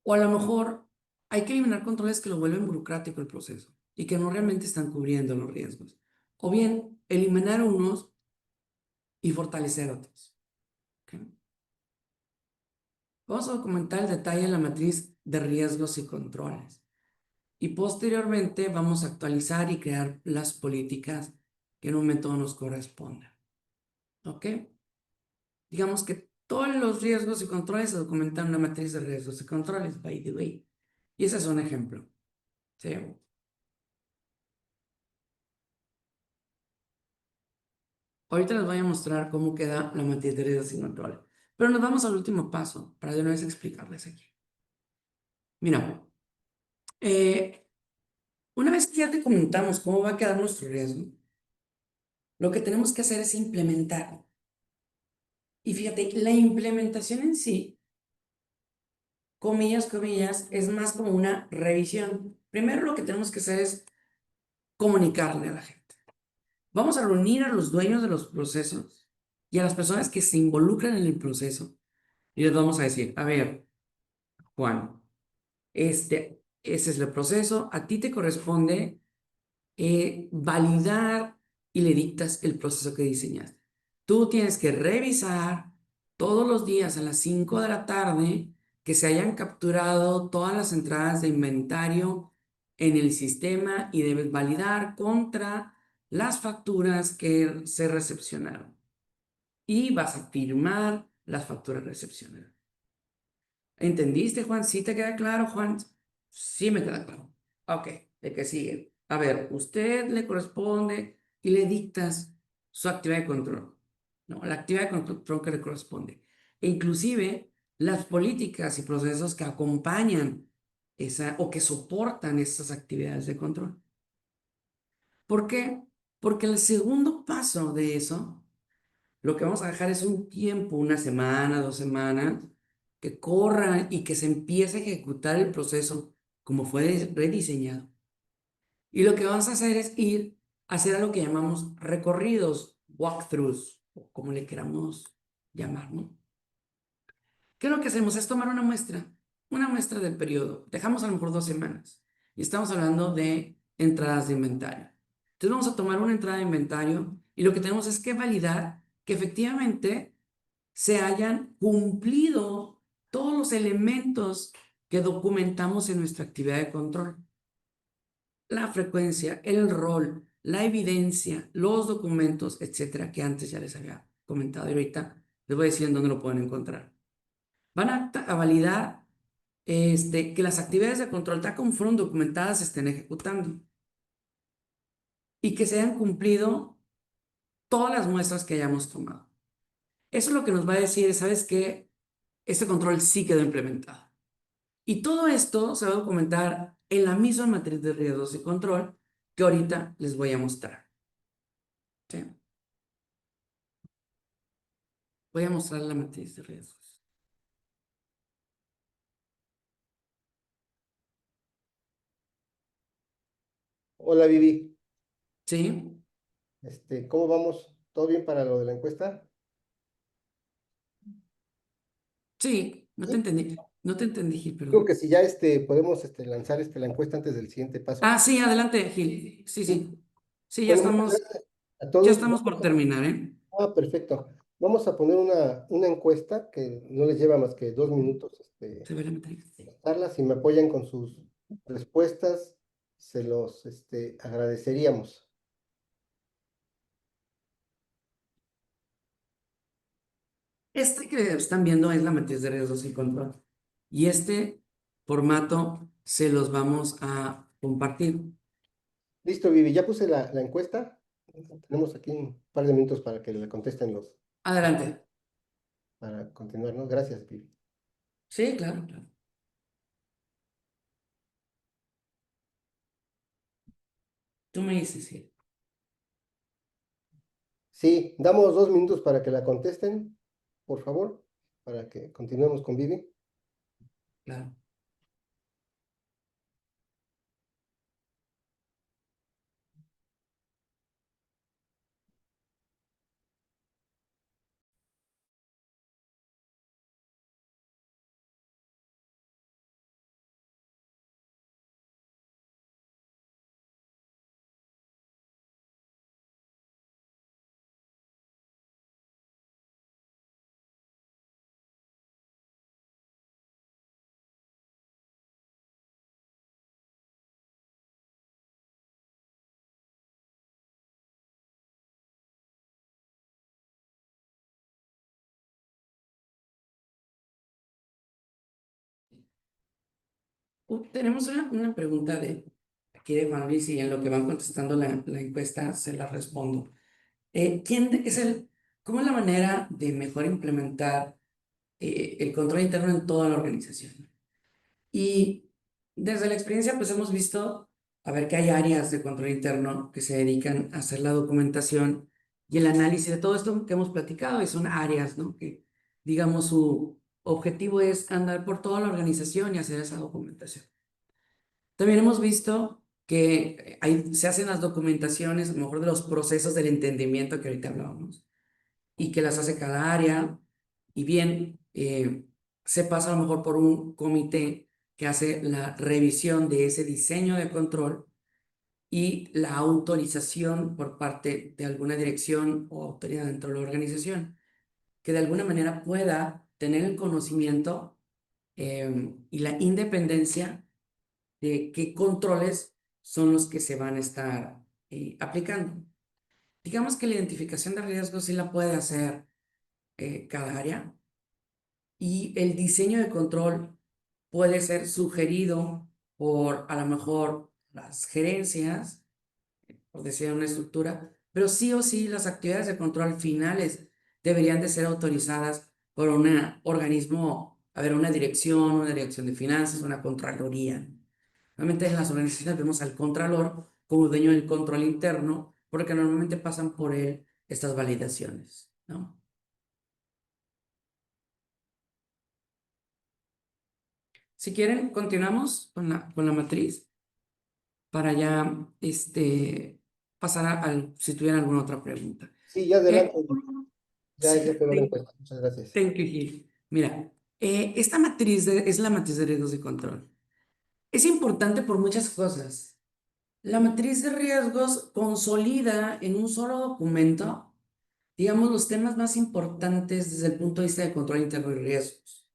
O a lo mejor hay que eliminar controles que lo vuelven burocrático el proceso y que no realmente están cubriendo los riesgos. O bien, eliminar unos y fortalecer otros. ¿Ok? Vamos a documentar el detalle en la matriz de riesgos y controles. Y posteriormente vamos a actualizar y crear las políticas que en un momento nos correspondan. ¿Ok? Digamos que todos los riesgos y controles se documentan en una matriz de riesgos y controles, by the way. Y ese es un ejemplo. ¿Sí? Ahorita les voy a mostrar cómo queda la matriz de riesgos y controles. Pero nos vamos al último paso para de una vez explicarles aquí. Mira, una vez que ya te comentamos cómo va a quedar nuestro riesgo, lo que tenemos que hacer es implementar. Y fíjate, la implementación en sí, comillas, es más como una revisión. Primero lo que tenemos que hacer es comunicarle a la gente. Vamos a reunir a los dueños de los procesos y a las personas que se involucran en el proceso y les vamos a decir, a ver, Juan, ese es el proceso, a ti te corresponde validar y le dictas el proceso que diseñaste. Tú tienes que revisar todos los días a las 5 de la tarde que se hayan capturado todas las entradas de inventario en el sistema y debes validar contra las facturas que se recepcionaron. Y vas a firmar las facturas recepcionadas. ¿Entendiste, Juan? ¿Sí te queda claro, Juan? Sí me queda claro. Ok, el que sigue. A ver, usted le corresponde y le dictas su actividad de control. No, la actividad de control que le corresponde. E inclusive las políticas y procesos que acompañan esa o que soportan esas actividades de control. ¿Por qué? Porque el segundo paso de eso, lo que vamos a dejar es un tiempo, una semana, 2 semanas, que corra y que se empiece a ejecutar el proceso como fue rediseñado. Y lo que vamos a hacer es ir a hacer a lo que llamamos recorridos, walkthroughs, o como le queramos llamar, ¿no? ¿Qué es lo que hacemos? Es tomar una muestra del periodo. Dejamos a lo mejor 2 semanas y estamos hablando de entradas de inventario. Entonces vamos a tomar una entrada de inventario y lo que tenemos es que validar que efectivamente se hayan cumplido todos los elementos que documentamos en nuestra actividad de control. La frecuencia, el rol, la evidencia, los documentos, etcétera, que antes ya les había comentado y ahorita les voy a decir en dónde lo pueden encontrar. Van a validar que las actividades de control tal como fueron documentadas se estén ejecutando y que se hayan cumplido todas las muestras que hayamos tomado. Eso es lo que nos va a decir, ¿sabes qué? Este control sí quedó implementado. Y todo esto se va a documentar en la misma matriz de riesgos y control que ahorita les voy a mostrar. ¿Sí? Voy a mostrar la matriz de riesgos. Hola Vivi, ¿Sí? ¿cómo vamos? ¿Todo bien para lo de la encuesta? Sí, no te Sí. entendí. No te entendí, Gil, Digo perdón. que si ya podemos lanzar la encuesta antes del siguiente paso. Ah, sí, adelante, Gil. Sí, Sí. sí. Sí, Bueno, muchas gracias a ya todos. estamos por terminar, ¿eh? Perfecto. Vamos a poner una encuesta que no les lleva más que 2 minutos, Se ve la matriz. pasarla. Si me apoyan con sus respuestas, se los agradeceríamos. Este que están viendo es la matriz de riesgos y control. Y este formato se los vamos a compartir. Listo, Vivi, ya puse la encuesta. Tenemos aquí un par de minutos para que le contesten Adelante. para continuar, ¿no? Gracias, Vivi. Sí, claro, claro. Tú me dices, sí. Sí, damos 2 minutos para que la contesten, por favor, para que continuemos con Vivi. Claro. Tenemos una pregunta aquí de Juan Luis y en lo que van contestando la encuesta se la respondo. ¿Cómo es la manera de mejor implementar el control interno en toda la organización? Y desde la experiencia, pues hemos visto, a ver, que hay áreas de control interno que se dedican a hacer la documentación y el análisis de todo esto que hemos platicado, y son áreas, ¿no? Que, digamos, su objetivo es andar por toda la organización y hacer esa documentación. También hemos visto que se hacen las documentaciones, a lo mejor de los procesos del entendimiento que ahorita hablábamos, y que las hace cada área, y bien, se pasa a lo mejor por un comité que hace la revisión de ese diseño de control y la autorización por parte de alguna dirección o autoridad dentro de la organización, que de alguna manera pueda tener el conocimiento y la independencia de qué controles son los que se van a estar aplicando. Digamos que la identificación de riesgos sí la puede hacer cada área, y el diseño de control puede ser sugerido por a lo mejor las gerencias, por decir una estructura, pero sí o sí las actividades de control finales deberían de ser autorizadas por un organismo, a ver, una dirección de finanzas, una contraloría. Normalmente en las organizaciones vemos al contralor como dueño del control interno, porque normalmente pasan por él estas validaciones, ¿no? Si quieren, continuamos con la matriz para ya pasar si tuvieran alguna otra pregunta. Sí, ya adelante. Sí, Ya quedó la encuesta. Muchas gracias. thank you, Gil. Mira, esta matriz es la matriz de riesgos de control. Es importante por muchas cosas. La matriz de riesgos consolida en un solo documento, digamos, los temas más importantes desde el punto de vista de control interno y riesgos.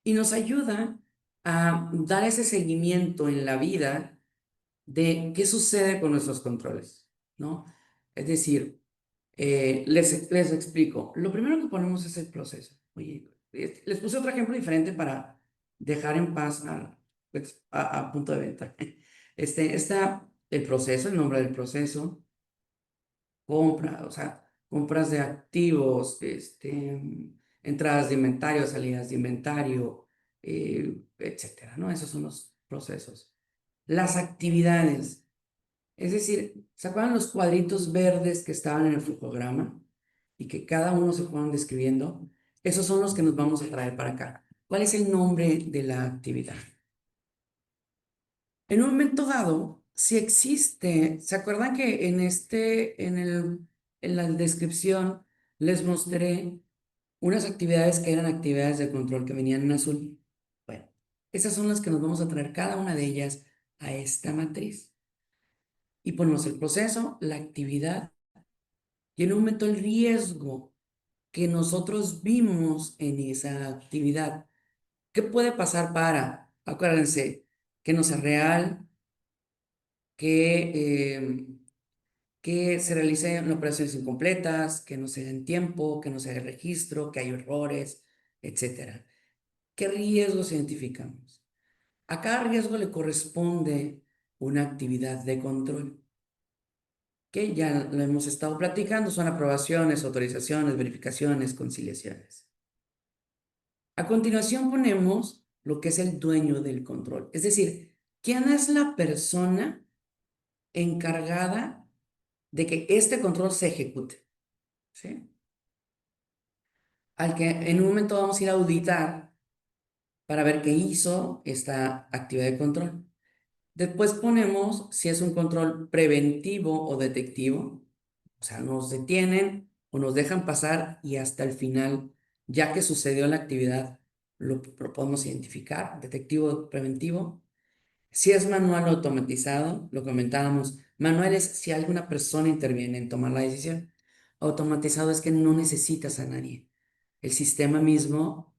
Y nos ayuda a dar ese seguimiento en la vida de qué sucede con nuestros controles, ¿no? Es decir, les explico. Lo primero que ponemos es el proceso. Oye, les puse otro ejemplo diferente para dejar en paz a punto de venta. Está el proceso, el nombre del proceso, o sea, compras de activos, entradas de inventario, salidas de inventario, etcétera, ¿no? Esos son los procesos. Las actividades, es decir, ¿se acuerdan los cuadritos verdes que estaban en el flujograma y que cada uno se fueron describiendo? Esos son los que nos vamos a traer para acá. ¿Cuál es el nombre de la actividad? En un momento dado, si existe, ¿se acuerdan que en la descripción les mostré unas actividades que eran actividades de control que venían en azul? Bueno, esas son las que nos vamos a traer cada una de ellas a esta matriz. Y ponemos el proceso, la actividad y en un momento el riesgo que nosotros vimos en esa actividad. ¿Qué puede pasar acuérdense, que no sea real, que se realicen operaciones incompletas, que no se den tiempo, que no se haga registro, que hay errores, etcétera? ¿Qué riesgos identificamos? A cada riesgo le corresponde una actividad de control, que ya lo hemos estado platicando, son aprobaciones, autorizaciones, verificaciones, conciliaciones. A continuación ponemos lo que es el dueño del control, es decir, ¿quién es la persona encargada de que este control se ejecute? ¿Sí? Al que en un momento vamos a ir a auditar para ver qué hizo esta actividad de control. Después ponemos si es un control preventivo o detectivo, o sea, nos detienen o nos dejan pasar y hasta el final, ya que sucedió la actividad, lo podemos identificar, detectivo o preventivo. Si es manual o automatizado, lo comentábamos, manual es si alguna persona interviene en tomar la decisión, automatizado es que no necesitas a nadie. El sistema mismo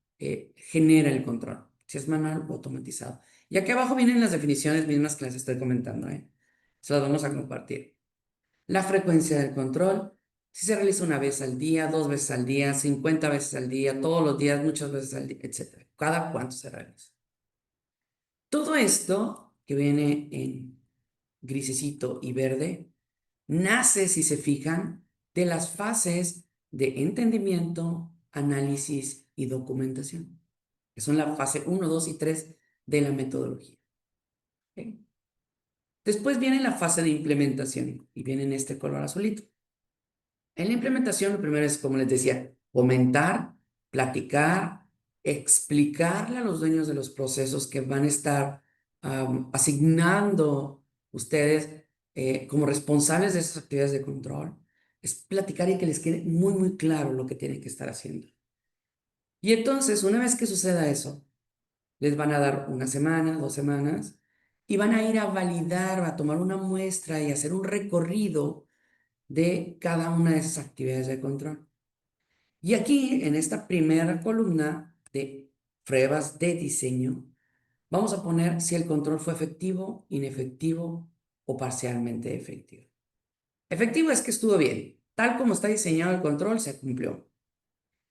genera el control, si es manual o automatizado. Y aquí abajo vienen las definiciones mismas que les estoy comentando, se las vamos a compartir. La frecuencia del control, si se realiza una vez al día, 2 veces al día, 50 veces al día, todos los días, muchas veces al día, etc. Cada cuánto se realiza. Todo esto que viene en grisecito y verde, nace, si se fijan, de las fases de entendimiento, análisis y documentación, que son la fase 1, 2 y 3 de la metodología. ¿Ok? Después viene la fase de implementación y viene en este color azulito. En la implementación, lo primero es, como les decía, comentar, platicar, explicarle a los dueños de los procesos que van a estar asignando ustedes como responsables de esas actividades de control, es platicar y que les quede muy, muy claro lo que tienen que estar haciendo. Y entonces, una vez que suceda eso, les van a dar una semana, 2 semanas, y van a ir a validar, a tomar una muestra y hacer un recorrido de cada una de esas actividades de control. Y aquí, en esta primera columna de pruebas de diseño, vamos a poner si el control fue efectivo, inefectivo o parcialmente efectivo. Efectivo es que estuvo bien. Tal como está diseñado el control, se cumplió.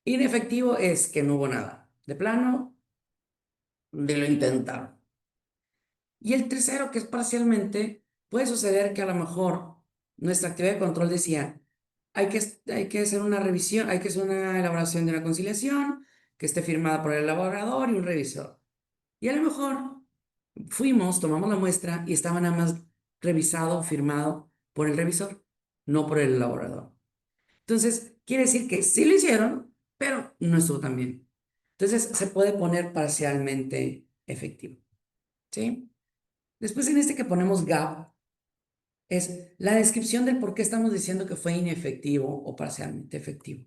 Inefectivo es que no hubo nada. De plano, de lo intentaron. Y el tercero, que es parcialmente, puede suceder que a lo mejor nuestra actividad de control decía, hay que hacer una revisión, hay que hacer una elaboración de una conciliación que esté firmada por el elaborador y un revisor. Y a lo mejor fuimos, tomamos la muestra y estaba nada más revisado, firmado por el revisor, no por el elaborador. Entonces, quiere decir que sí lo hicieron, pero no estuvo tan bien. Entonces, se puede poner parcialmente efectivo. ¿Sí? Después en este que ponemos gap, es la descripción del por qué estamos diciendo que fue inefectivo o parcialmente efectivo.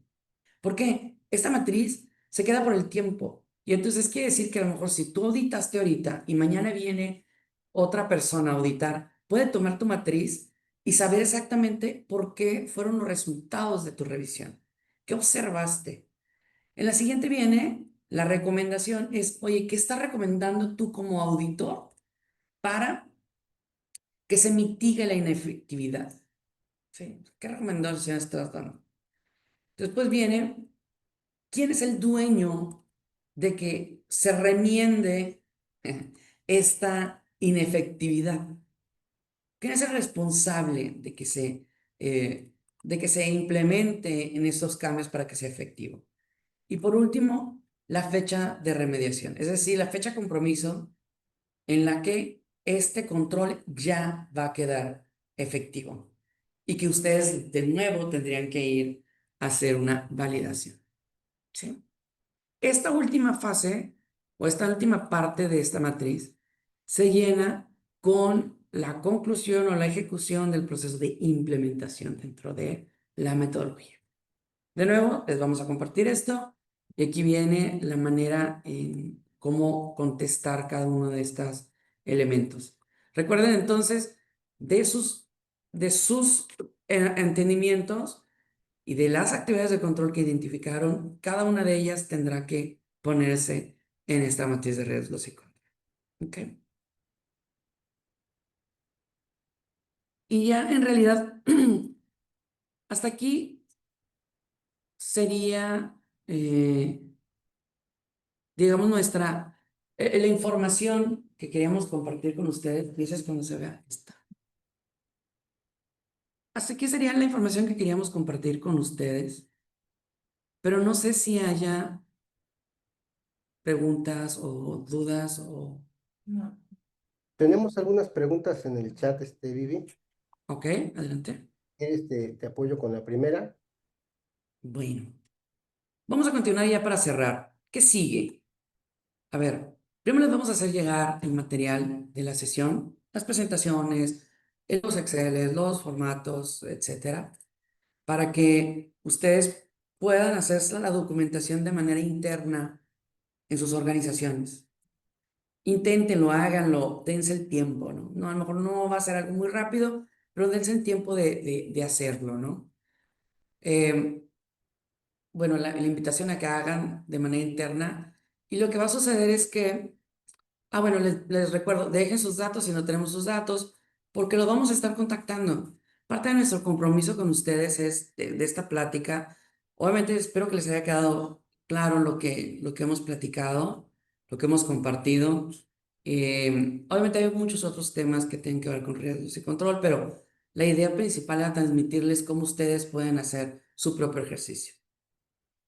¿Por qué? Esta matriz se queda por el tiempo. Y entonces quiere decir que a lo mejor si tú auditaste ahorita y mañana viene otra persona a auditar, puede tomar tu matriz y saber exactamente por qué fueron los resultados de tu revisión. ¿Qué observaste? En la siguiente viene la recomendación, es, oye, ¿qué estás recomendando tú como auditor para que se mitigue la inefectividad? ¿Sí? ¿Qué recomendación estás dando? Después viene, ¿quién es el dueño de que se remiende esta inefectividad? ¿Quién es el responsable de que se implemente en estos cambios para que sea efectivo? Y por último, la fecha de remediación, es decir, la fecha compromiso en la que este control ya va a quedar efectivo y que ustedes de nuevo tendrían que ir a hacer una validación. ¿Sí? Esta última fase o esta última parte de esta matriz se llena con la conclusión o la ejecución del proceso de implementación dentro de la metodología. De nuevo, les vamos a compartir esto y aquí viene la manera en cómo contestar cada uno de estos elementos. Recuerden entonces de sus entendimientos y de las actividades de control que identificaron, cada una de ellas tendrá que ponerse en esta matriz de riesgos y control. ¿Okay? Y ya en realidad, hasta aquí sería, digamos, la información que queríamos compartir con ustedes. Y esa es cuando se vea esta. Hasta aquí sería la información que queríamos compartir con ustedes, pero no sé si haya preguntas o dudas o... No. Tenemos algunas preguntas en el chat, Vivi. Ok, adelante. ¿Quieres te apoyo con la primera? Bueno, vamos a continuar ya para cerrar. ¿Qué sigue? A ver, primero les vamos a hacer llegar el material de la sesión, las presentaciones, los Exceles, los formatos, etcétera, para que ustedes puedan hacer la documentación de manera interna en sus organizaciones. Inténtenlo, háganlo, dense el tiempo, ¿no? No, a lo mejor no va a ser algo muy rápido, pero dense el tiempo de hacerlo, ¿no? Bueno, la invitación a que hagan de manera interna. Y lo que va a suceder es que, bueno, les recuerdo, dejen sus datos si no tenemos sus datos, porque los vamos a estar contactando. Parte de nuestro compromiso con ustedes es de esta plática. Obviamente espero que les haya quedado claro lo que hemos platicado, lo que hemos compartido. Obviamente hay muchos otros temas que tienen que ver con riesgos y control, pero la idea principal era transmitirles cómo ustedes pueden hacer su propio ejercicio.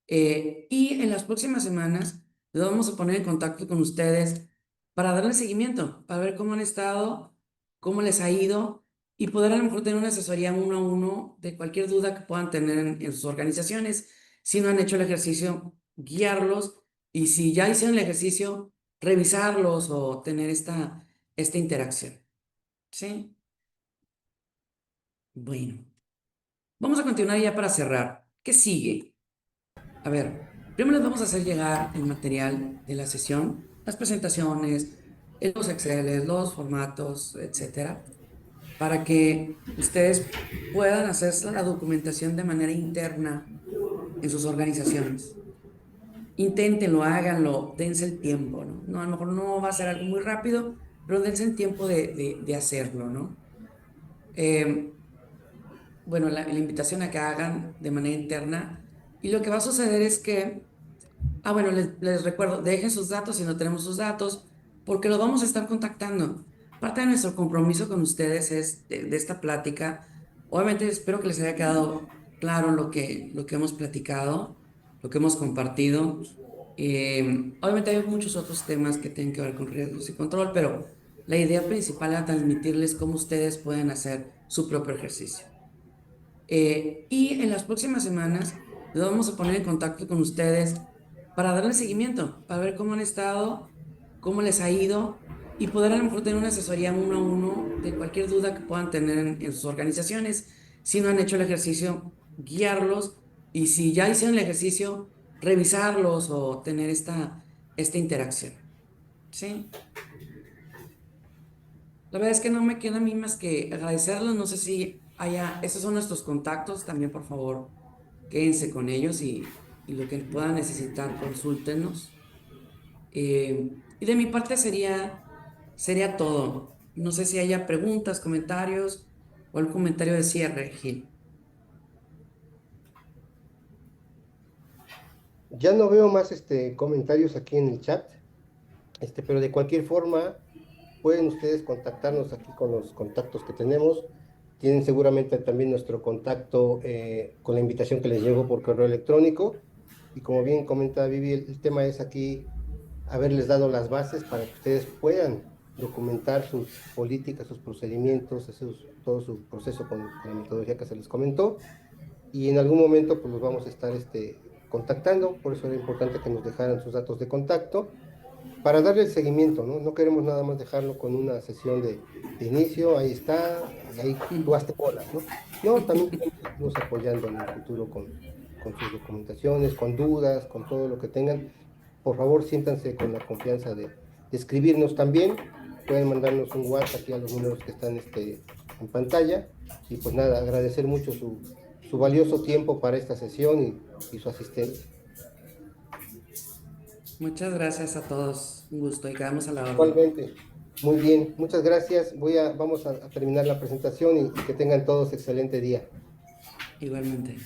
Y en las próximas semanas nos vamos a poner en contacto con ustedes para darle seguimiento, para ver cómo han estado, cómo les ha ido y poder a lo mejor tener una asesoría 1 a 1 de cualquier duda que puedan tener en sus organizaciones. Si no han hecho el ejercicio, guiarlos y si ya hicieron el ejercicio, revisarlos o tener esta interacción. ¿Sí? Bueno, vamos a continuar ya para cerrar. ¿Qué sigue? A ver, primero les vamos a hacer llegar el material de la sesión, las presentaciones, los Exceles, los formatos, etcétera, para que ustedes puedan hacer la documentación de manera interna en sus organizaciones. Inténtenlo, háganlo, dense el tiempo, ¿no? No, a lo mejor no va a ser algo muy rápido, pero dense el tiempo de hacerlo, ¿no? Eh, bueno, la invitación a que hagan de manera interna. Y lo que va a suceder es que, bueno, les recuerdo, dejen sus datos si no tenemos sus datos, porque los vamos a estar contactando. Parte de nuestro compromiso con ustedes es de esta plática. Obviamente espero que les haya quedado claro lo que hemos platicado, lo que hemos compartido. Obviamente hay muchos otros temas que tienen que ver con riesgos y control, pero la idea principal era transmitirles cómo ustedes pueden hacer su propio ejercicio. Y en las próximas semanas nos vamos a poner en contacto con ustedes para darle seguimiento, para ver cómo han estado, cómo les ha ido y poder a lo mejor tener una asesoría uno a uno de cualquier duda que puedan tener en sus organizaciones. Si no han hecho el ejercicio, guiarlos y si ya hicieron el ejercicio, revisarlos o tener esta interacción. ¿Sí? La verdad es que no me queda a mí más que agradecerlos. No sé si esos son nuestros contactos. También, por favor, quédense con ellos y lo que puedan necesitar, consúltenos. Y de mi parte sería todo. No sé si haya preguntas, comentarios o algún comentario de cierre, Gil. Ya no veo más comentarios aquí en el chat, pero de cualquier forma pueden ustedes contactarnos aquí con los contactos que tenemos. Tienen seguramente también nuestro contacto con la invitación que les llegó por correo electrónico. Y como bien comenta Vivi, el tema es aquí haberles dado las bases para que ustedes puedan documentar sus políticas, sus procedimientos, todo su proceso con la metodología que se les comentó. Y en algún momento pues los vamos a estar contactando, por eso era importante que nos dejaran sus datos de contacto para darle el seguimiento, ¿no? No queremos nada más dejarlo con una sesión de inicio, ahí está, y ahí tú hazte bolas, ¿no? No, también queremos irnos apoyando en el futuro con sus documentaciones, con dudas, con todo lo que tengan. Por favor, siéntanse con la confianza de escribirnos también. Pueden mandarnos un WhatsApp aquí a los números que están en pantalla. Y pues nada, agradecer mucho su valioso tiempo para esta sesión y su asistencia. Muchas gracias a todos. Un gusto y quedamos a la orden. Igualmente, muy bien, muchas gracias. Vamos a terminar la presentación y que tengan todos excelente día. Igualmente.